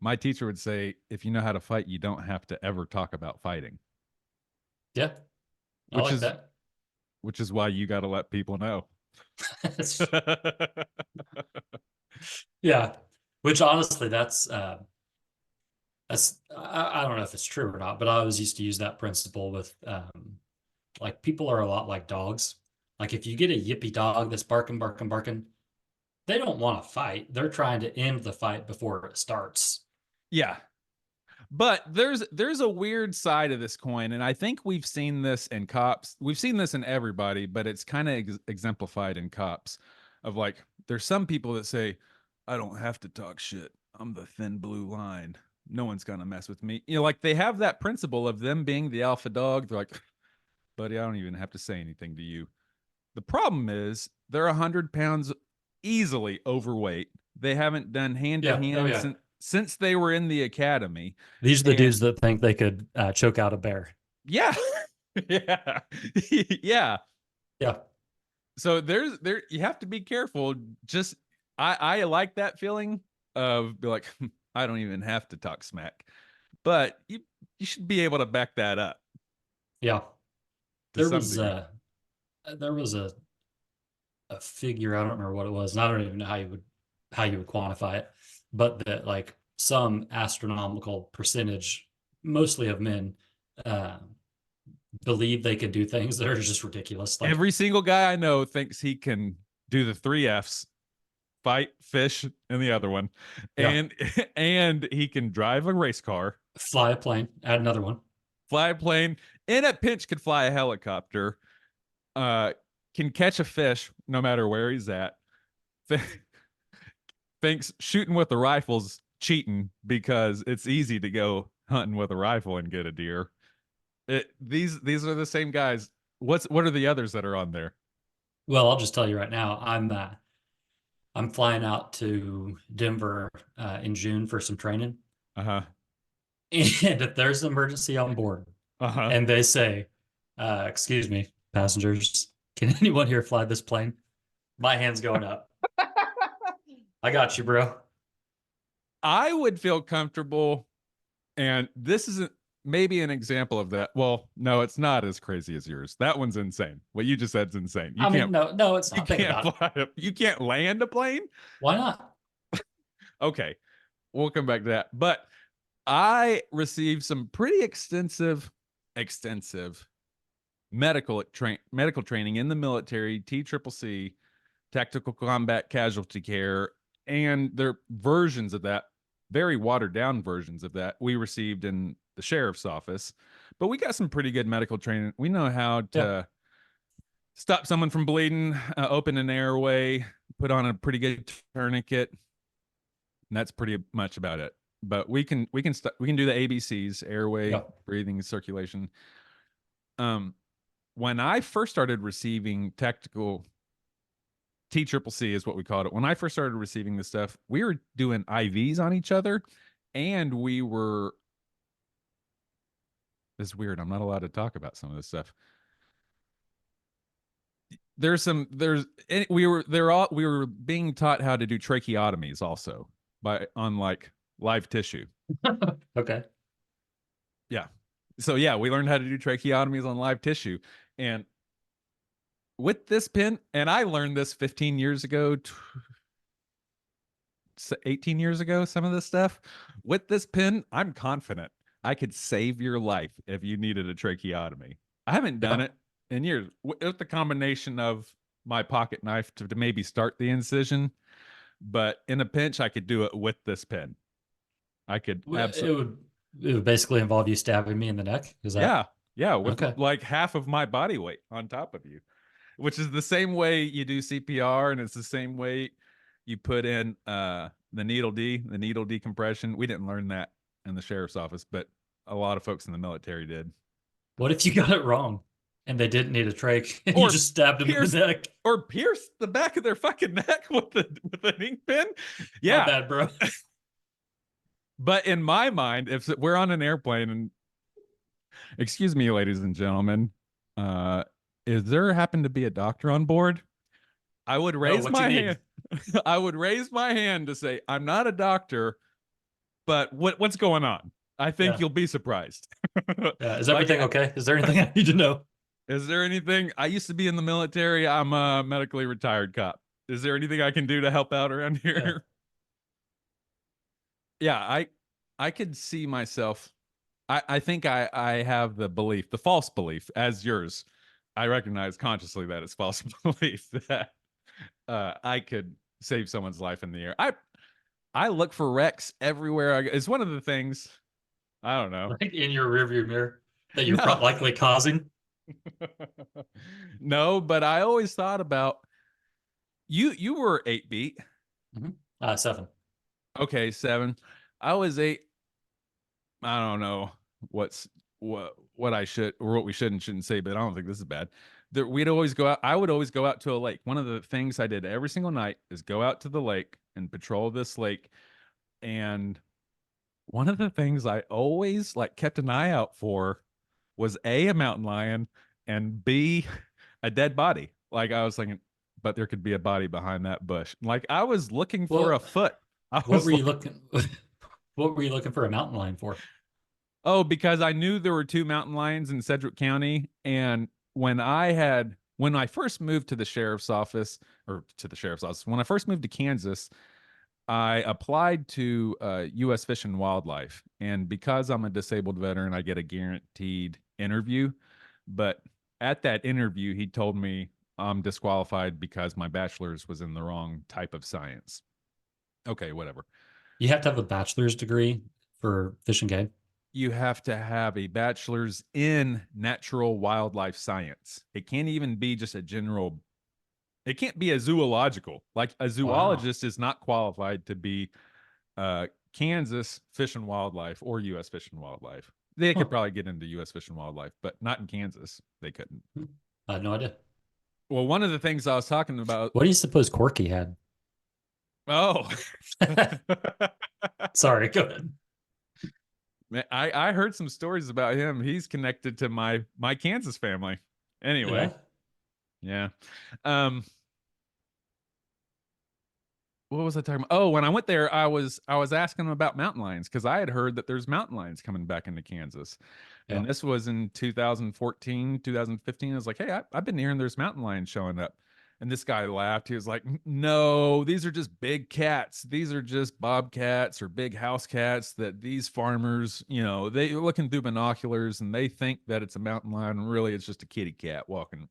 Speaker 3: my teacher would say, if you know how to fight, you don't have to ever talk about fighting.
Speaker 2: Yeah, I
Speaker 3: Which
Speaker 2: like
Speaker 3: is
Speaker 2: that.
Speaker 3: which is why you got to let people know.
Speaker 2: Yeah, which honestly, that's I don't know if it's true or not, but I always used to use that principle with like, people are a lot like dogs. Like, if you get a yippy dog that's barking, barking, barking, they don't want to fight. They're trying to end the fight before it starts.
Speaker 3: Yeah. But there's a weird side of this coin, and I think we've seen this in cops. We've seen this in everybody, but it's kind of exemplified in cops. Of like, there's some people that say, "I don't have to talk shit. I'm the thin blue line. No one's gonna mess with me." You know, like they have that principle of them being the alpha dog. They're like, "Buddy, I don't even have to say anything to you." The problem is they're 100 pounds easily overweight. They haven't done hand to
Speaker 2: Yeah. Oh,
Speaker 3: hand
Speaker 2: yeah.
Speaker 3: since they were in the academy.
Speaker 2: These are the
Speaker 3: And
Speaker 2: dudes that think they could choke out a bear.
Speaker 3: yeah, yeah, yeah.
Speaker 2: Yeah.
Speaker 3: So there you have to be careful. Just I like that feeling of be like, I don't even have to talk smack, but you should be able to back that up.
Speaker 2: Yeah.
Speaker 3: To
Speaker 2: There
Speaker 3: some
Speaker 2: was
Speaker 3: degree.
Speaker 2: there was a figure, I don't remember what it was, and I don't even know how you would quantify it, but that, like, some astronomical percentage, mostly of men, uh, believe they can do things that are just ridiculous. Like,
Speaker 3: Every single guy I know thinks he can do the 3 Fs: fight, fish, and the other one.
Speaker 2: Yeah.
Speaker 3: And he can drive a race car,
Speaker 2: fly a plane, add another one.
Speaker 3: fly a plane, and at pinch could fly a helicopter, can catch a fish no matter where he's at. Thinks shooting with the rifle's cheating because it's easy to go hunting with a rifle and get a deer. These are the same guys. What are the others that are on there?
Speaker 2: Well, I'll just tell you right now, I'm flying out to Denver in June for some training.
Speaker 3: Uh-huh.
Speaker 2: And if there's an emergency on board,
Speaker 3: Uh-huh.
Speaker 2: and they say, excuse me, passengers, can anyone here fly this plane? My hand's going up. I got you, bro.
Speaker 3: I would feel comfortable, and this isn't maybe an example of that. Well, no, it's not as crazy as yours. That one's insane. What you just said's insane. You can't.
Speaker 2: No, it's
Speaker 3: You
Speaker 2: not. Think
Speaker 3: can't
Speaker 2: about it.
Speaker 3: fly. You can't land a plane.
Speaker 2: Why not?
Speaker 3: Okay, we'll come back to that. But I received some pretty extensive medical training in the military, TCCC, tactical combat casualty care, and their versions of that, very watered down versions of that, we received in the sheriff's office. But we got some pretty good medical training. We know how to stop someone from bleeding, open an airway, put on a pretty good tourniquet, and that's pretty much about it. But we can do the ABCs: airway, breathing, circulation. When I first started receiving tactical TCCC is what we called it. When I first started receiving this stuff, we were doing IVs on each other, and we were. It's weird. I'm not allowed to talk about some of this stuff. We were being taught how to do tracheotomies also on like live tissue.
Speaker 2: Okay.
Speaker 3: Yeah. So yeah, we learned how to do tracheotomies on live tissue. And with this pin, and I learned this 15 years ago, 18 years ago, some of this stuff. With this pin, I'm confident I could save your life if you needed a tracheotomy. I haven't done it in years. With the combination of my pocket knife to maybe start the incision, but in a pinch, I could do it with this pin. I could absolutely.
Speaker 2: it would basically involve you stabbing me in the neck. Is that
Speaker 3: Yeah, with
Speaker 2: okay?
Speaker 3: like half of my body weight on top of you, which is the same way you do CPR, and it's the same way you put in the needle decompression. We didn't learn that in the sheriff's office, but a lot of folks in the military did.
Speaker 2: What if you got it wrong and they didn't need a trach and
Speaker 3: Or
Speaker 2: you just stabbed them in
Speaker 3: pierce-
Speaker 2: the neck?
Speaker 3: Or pierce the back of their fucking neck with an ink pen.
Speaker 2: My
Speaker 3: Yeah,
Speaker 2: bad, bro.
Speaker 3: but in my mind, if we're on an airplane and, excuse me, ladies and gentlemen, is there happen to be a doctor on board? I would raise
Speaker 2: what
Speaker 3: my
Speaker 2: you need?
Speaker 3: hand. I would raise my hand to say, I'm not a doctor, but what's going on? I think
Speaker 2: Yeah.
Speaker 3: you'll be surprised.
Speaker 2: Yeah, is everything okay? Is there anything I need to know?
Speaker 3: Is there anything? I used to be in the military. I'm a medically retired cop. Is there anything I can do to help out around here? Yeah, I could see myself. I think I have the belief, the false belief, as yours. I recognize consciously that it's false belief that I could save someone's life in the air. I look for wrecks everywhere I go. It's one of the things. I don't know.
Speaker 2: Like in your rearview mirror that you're
Speaker 3: No.
Speaker 2: likely causing?
Speaker 3: No, but I always thought about you were 8 beat.
Speaker 2: 7.
Speaker 3: Okay, 7. I was 8. I don't know what I should or what we should and shouldn't say, but I don't think this is bad. We'd always go out. I would always go out to a lake. One of the things I did every single night is go out to the lake and patrol this lake. And one of the things I always like kept an eye out for was a mountain lion and B, a dead body. Like I was thinking, but there could be a body behind that bush. Like I was looking for
Speaker 2: Well,
Speaker 3: a foot.
Speaker 2: What were you looking? What were you looking for a mountain lion for?
Speaker 3: Oh, because I knew there were 2 mountain lions in Sedgwick County, and when I first moved to the sheriff's office, when I first moved to Kansas, I applied to U.S. Fish and Wildlife, and because I'm a disabled veteran, I get a guaranteed interview. But at that interview, he told me I'm disqualified because my bachelor's was in the wrong type of science. Okay, whatever.
Speaker 2: You have to have a bachelor's degree for fish and game.
Speaker 3: You have to have a bachelor's in natural wildlife science. It can't even be just a general. It can't be a zoological. Like a zoologist is not qualified to be Kansas Fish and Wildlife or U.S. Fish and Wildlife. They could probably get into U.S. Fish and Wildlife, but not in Kansas. They couldn't.
Speaker 2: I had no idea.
Speaker 3: Well, one of the things I was talking about.
Speaker 2: What do you suppose Corky had?
Speaker 3: Oh,
Speaker 2: Sorry, go ahead.
Speaker 3: Man, I heard some stories about him. He's connected to my Kansas family. Anyway, yeah. What was I talking about? Oh, when I went there, I was asking him about mountain lions because I had heard that there's mountain lions coming back into Kansas.
Speaker 2: Yeah.
Speaker 3: And this was in 2014, 2015. I was like, hey, I've been hearing there's mountain lions showing up. And this guy laughed. He was like, no, these are just big cats. These are just bobcats or big house cats that these farmers, they're looking through binoculars and they think that it's a mountain lion. And really, it's just a kitty cat walking,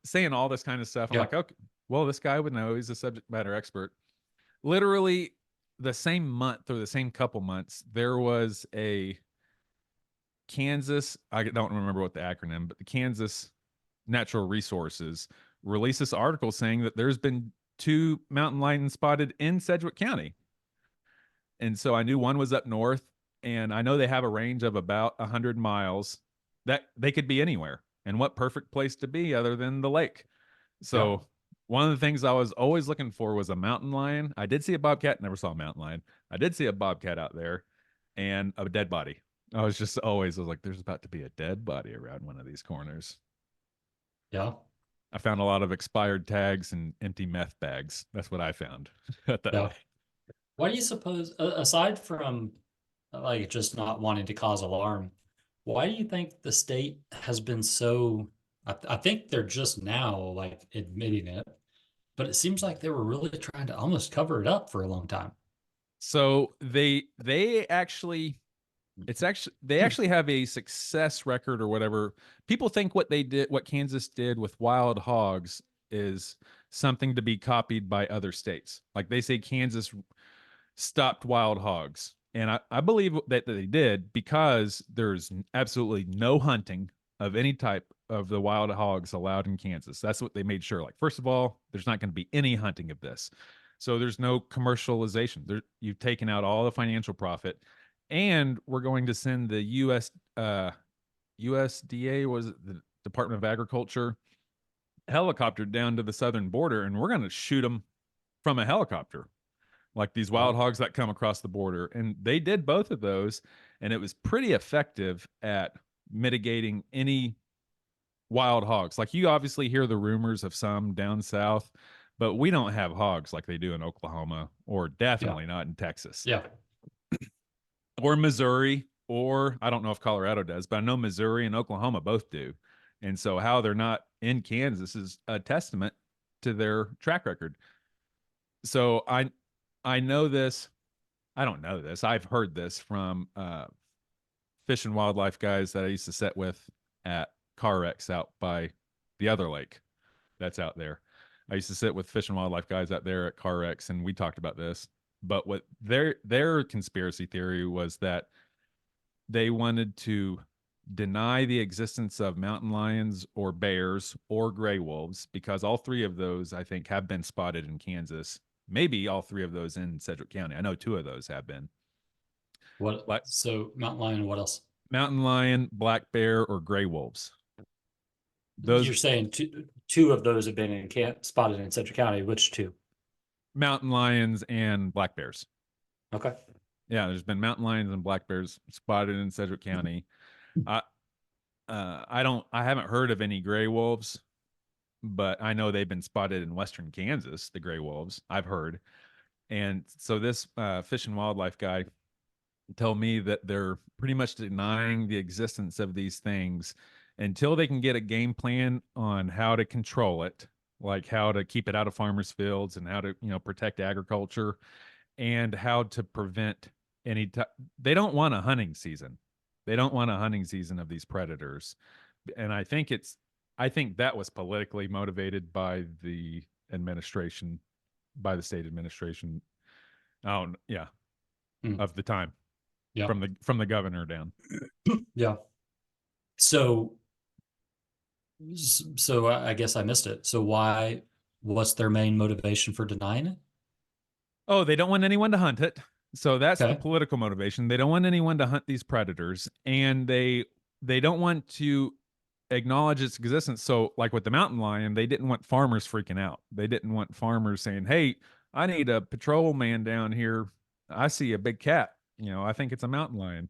Speaker 3: saying all this kind of stuff. I'm like, okay, well, this guy would know. He's a subject matter expert. Literally the same month or the same couple months, there was a Kansas, I don't remember what the acronym, but the Kansas Natural Resources released this article saying that there's been 2 mountain lions spotted in Sedgwick County. And so I knew one was up north, and I know they have a range of about 100 miles that they could be anywhere. And what perfect place to be other than the lake. So one of the things I was always looking for was a mountain lion. I did see a bobcat, never saw a mountain lion. I did see a bobcat out there and a dead body. I was like, there's about to be a dead body around one of these corners.
Speaker 2: Yeah.
Speaker 3: I found a lot of expired tags and empty meth bags. That's what I found at that lake.
Speaker 2: Why do you suppose, aside from like just not wanting to cause alarm, why do you think the state has been so, I think they're just now like admitting it, but it seems like they were really trying to almost cover it up for a long time.
Speaker 3: So they actually have a success record or whatever. People think what Kansas did with wild hogs is something to be copied by other states. Like they say Kansas stopped wild hogs. And I believe that they did because there's absolutely no hunting of any type of the wild hogs allowed in Kansas. That's what they made sure. Like, first of all, there's not going to be any hunting of this. So there's no commercialization. You've taken out all the financial profit. And we're going to send the USDA, was it the Department of Agriculture, helicopter down to the southern border, and we're going to shoot them from a helicopter, like these wild hogs that come across the border. And they did both of those, and it was pretty effective at mitigating any wild hogs. Like, you obviously hear the rumors of some down south, but we don't have hogs like they do in Oklahoma, or definitely not in Texas.
Speaker 2: Yeah.
Speaker 3: Or Missouri, or I don't know if Colorado does, but I know Missouri and Oklahoma both do. And so how they're not in Kansas is a testament to their track record. So I know this. I don't know this. I've heard this from fish and wildlife guys that I used to sit with at car wrecks out by the other lake that's out there. I used to sit with fish and wildlife guys out there at car wrecks, and we talked about this. But what their conspiracy theory was that they wanted to deny the existence of mountain lions or bears or gray wolves, because all three of those, I think, have been spotted in Kansas. Maybe all three of those in Sedgwick County. I know two of those have been.
Speaker 2: So mountain lion and what else?
Speaker 3: Mountain lion, black bear, or gray wolves. Those,
Speaker 2: you're saying two of those have been spotted in Sedgwick County. Which two?
Speaker 3: Mountain lions and black bears.
Speaker 2: Okay.
Speaker 3: Yeah, there's been mountain lions and black bears spotted in Sedgwick County. I haven't heard of any gray wolves, but I know they've been spotted in western Kansas, the gray wolves, I've heard. And so this fish and wildlife guy told me that they're pretty much denying the existence of these things until they can get a game plan on how to control it, like how to keep it out of farmers' fields and how to, protect agriculture, and how to prevent they don't want a hunting season. They don't want a hunting season of these predators. And I think that was politically motivated by the administration, by the state administration. Oh, yeah. Of the time.
Speaker 2: Yeah.
Speaker 3: From the governor down.
Speaker 2: Yeah. So I guess I missed it. So what's their main motivation for denying it?
Speaker 3: Oh, they don't want anyone to hunt it. So that's the political motivation. They don't want anyone to hunt these predators, and they don't want to acknowledge its existence. So like with the mountain lion, they didn't want farmers freaking out. They didn't want farmers saying, "Hey, I need a patrol man down here. I see a big cat. I think it's a mountain lion."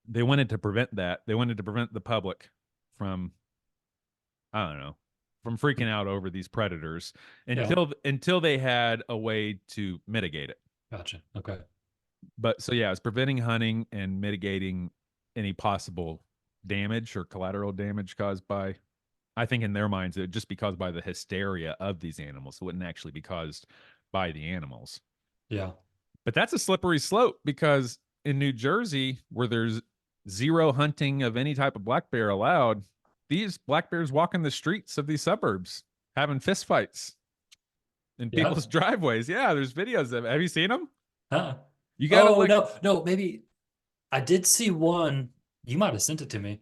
Speaker 3: They wanted to prevent that. They wanted to prevent the public from, I don't know, from freaking out over these predators until they had a way to mitigate it.
Speaker 2: Gotcha. Okay.
Speaker 3: But so yeah, it's preventing hunting and mitigating any possible damage or collateral damage caused by, I think in their minds, it would just be caused by the hysteria of these animals. It wouldn't actually be caused by the animals.
Speaker 2: Yeah.
Speaker 3: But that's a slippery slope, because in New Jersey, where there's zero hunting of any type of black bear allowed, these black bears walk in the streets of these suburbs having fist fights in people's driveways. Yeah, there's videos of it. Have you seen them?
Speaker 2: Huh.
Speaker 3: You got
Speaker 2: no, maybe I did see one. You might have sent it to me,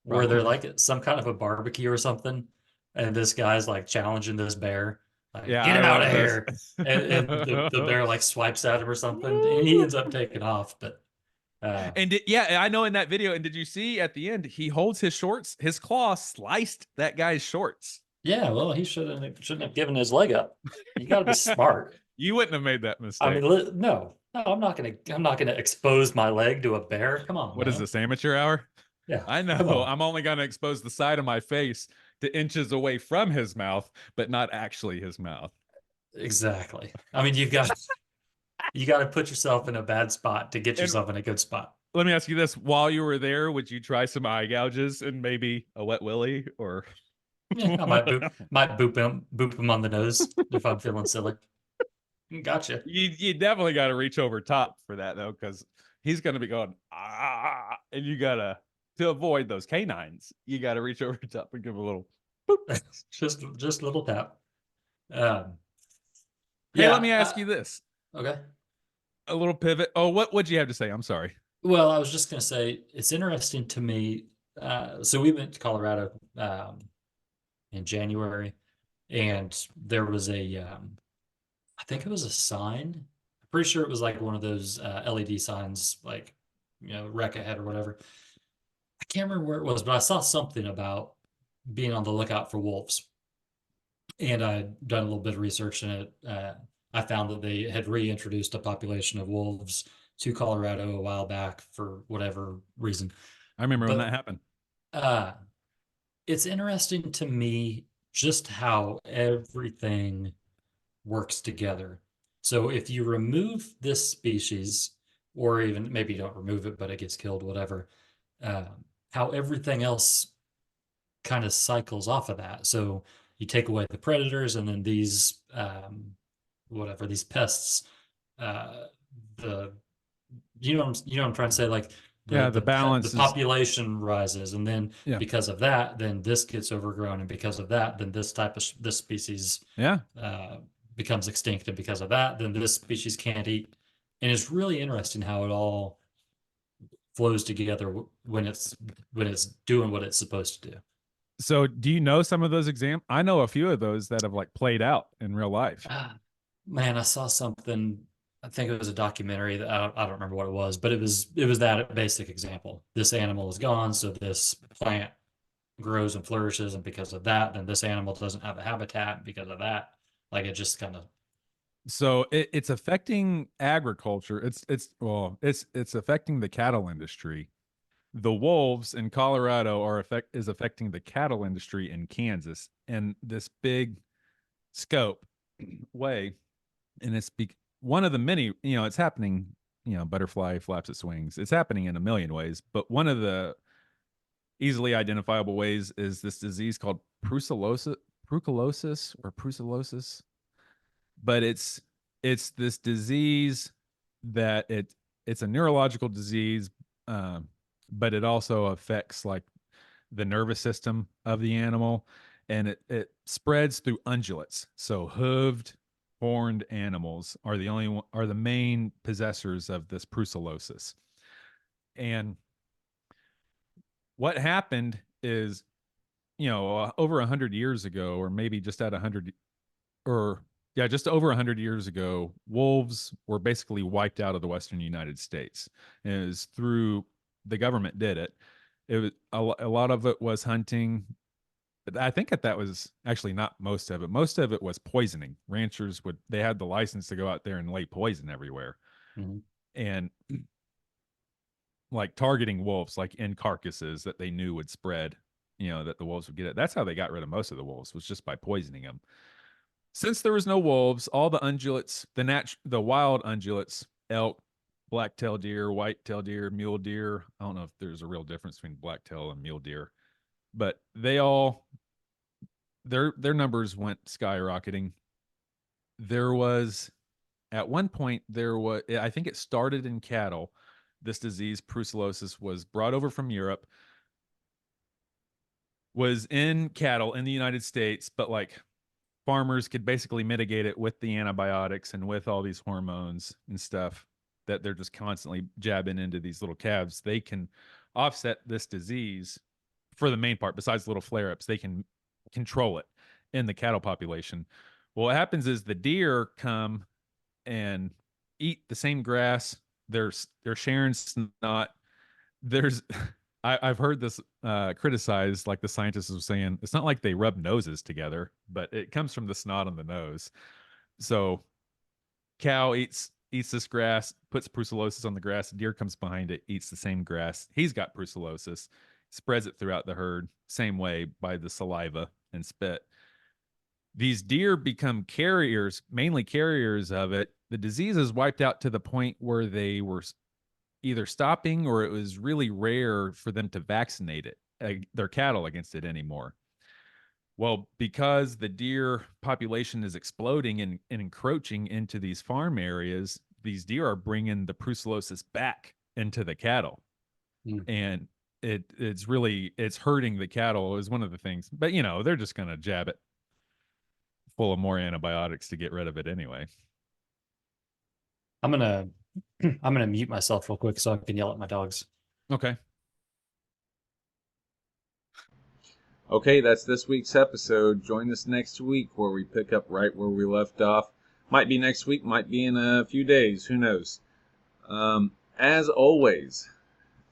Speaker 2: where they're like at some kind of a barbecue or something, and this guy's like challenging this bear. Like, get him out of here. And the bear like swipes at him or something, and he ends up taking off. But
Speaker 3: I know in that video. And did you see at the end, he holds his shorts, his claw sliced that guy's shorts.
Speaker 2: Yeah, well, he shouldn't have given his leg up. You got to be smart.
Speaker 3: You wouldn't have made that mistake.
Speaker 2: I mean, no, I'm not gonna expose my leg to a bear. Come on.
Speaker 3: What is this, amateur hour?
Speaker 2: Yeah,
Speaker 3: I know. I'm only gonna expose the side of my face to inches away from his mouth, but not actually his mouth.
Speaker 2: Exactly. I mean, you got to put yourself in a bad spot to get yourself in a good spot.
Speaker 3: Let me ask you this: while you were there, would you try some eye gouges and maybe a wet willy, or?
Speaker 2: Yeah, I might boop him on the nose if I'm feeling silly. Gotcha.
Speaker 3: You definitely got to reach over top for that though, because he's going to be going and you gotta, to avoid those canines, you got to reach over top and give a little boop.
Speaker 2: just a little tap.
Speaker 3: Hey, let me ask you this.
Speaker 2: Okay.
Speaker 3: a little pivot. Oh, what'd you have to say? I'm sorry.
Speaker 2: Well, I was just going to say it's interesting to me. So we went to Colorado in January, and there was I think it was a sign. I'm pretty sure it was like one of those LED signs, like, wreck ahead or whatever. I can't remember where it was, but I saw something about being on the lookout for wolves. And I'd done a little bit of research in it. I found that they had reintroduced a population of wolves to Colorado a while back for whatever reason.
Speaker 3: I remember when
Speaker 2: But
Speaker 3: that happened.
Speaker 2: It's interesting to me just how everything works together. So if you remove this species, or even maybe you don't remove it, but it gets killed, whatever, how everything else kind of cycles off of that. So you take away the predators, and then these these pests, you know what I'm trying to say, like
Speaker 3: The balance
Speaker 2: the population rises, and then
Speaker 3: Yeah.
Speaker 2: because of that, then this gets overgrown, and because of that, then this this species becomes extinct, and because of that, then this species can't eat. And it's really interesting how it all flows together when it's doing what it's supposed to do.
Speaker 3: So do you know some of those examples? I know a few of those that have like played out in real life.
Speaker 2: Man, I saw something. I think it was a documentary that I don't remember what it was, but it was that basic example. This animal is gone, so this plant grows and flourishes, and because of that, then this animal doesn't have a habitat. Because of that, like, it just kind of.
Speaker 3: So it's affecting agriculture. It's affecting the cattle industry. The wolves in Colorado is affecting the cattle industry in Kansas, and this big scope way. And it's one of the many, it's happening, butterfly flaps its wings. It's happening in a million ways, but one of the easily identifiable ways is this disease called brucellosis. But it's this disease that it's a neurological disease, but it also affects like the nervous system of the animal, and it spreads through ungulates. So hooved, horned animals are the main possessors of this brucellosis. And what happened is, over 100 years ago, or maybe just at 100, or yeah, just over 100 years ago, wolves were basically wiped out of the Western United States. And it was through the government did it. It was a lot of it was hunting. But I think that was actually not most of it. Most of it was poisoning. Ranchers they had the license to go out there and lay poison everywhere.
Speaker 2: Mm-hmm.
Speaker 3: And like targeting wolves, like in carcasses that they knew would spread, that the wolves would get it. That's how they got rid of most of the wolves, was just by poisoning them. Since there was no wolves, all the ungulates, the wild ungulates, elk, black-tailed deer, white-tailed deer, mule deer. I don't know if there's a real difference between black-tail and mule deer, but they all, their numbers went skyrocketing. There was, at one point, I think it started in cattle. This disease, brucellosis, was brought over from Europe, was in cattle in the United States, but like farmers could basically mitigate it with the antibiotics and with all these hormones and stuff that they're just constantly jabbing into these little calves. They can offset this disease for the main part. Besides little flare-ups, they can control it in the cattle population. Well, what happens is the deer come and eat the same grass. They're sharing snot. I've heard this criticized, like the scientists were saying, it's not like they rub noses together, but it comes from the snot on the nose. So cow eats this grass, puts brucellosis on the grass. Deer comes behind it, eats the same grass. He's got brucellosis, spreads it throughout the herd, same way by the saliva and spit. These deer become carriers, mainly carriers of it. The disease is wiped out to the point where they were either stopping, or it was really rare for them to vaccinate their cattle against it anymore. Well, because the deer population is exploding and encroaching into these farm areas, these deer are bringing the brucellosis back into the cattle. And it's hurting the cattle is one of the things. But, they're just going to jab it full of more antibiotics to get rid of it anyway.
Speaker 2: I'm going to I'm going to mute myself real quick so I can yell at my dogs.
Speaker 3: Okay.
Speaker 1: Okay, that's this week's episode. Join us next week where we pick up right where we left off. Might be next week, might be in a few days, who knows. As always,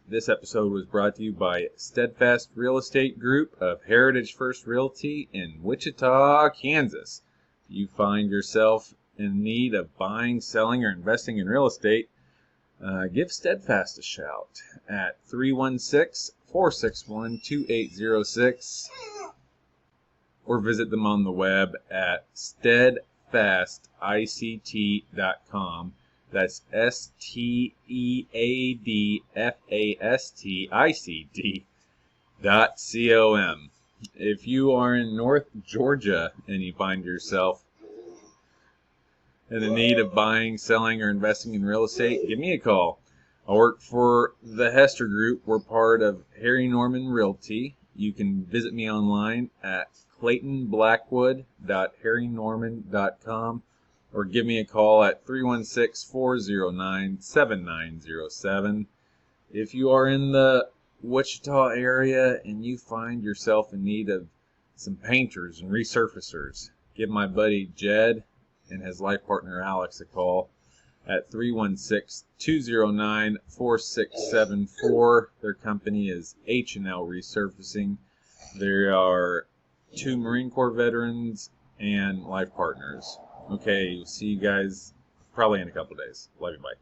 Speaker 1: this episode was brought to you by Steadfast Real Estate Group of Heritage First Realty in Wichita, Kansas. If you find yourself in need of buying, selling, or investing in real estate, give Steadfast a shout at 316-461-2806 or visit them on the web at steadfastict.com. That's steadfastict.com. If you are in North Georgia and you find yourself in the need of buying, selling, or investing in real estate, give me a call. I work for the Hester Group. We're part of Harry Norman Realty. You can visit me online at claytonblackwood.harrynorman.com or give me a call at 316-409-7907. If you are in the Wichita area and you find yourself in need of some painters and resurfacers, give my buddy Jed and his life partner Alex a call at 316-209-4674. Their company is H&L Resurfacing. There are 2 Marine Corps veterans and life partners. Okay, see you guys probably in a couple days. Love you, bye.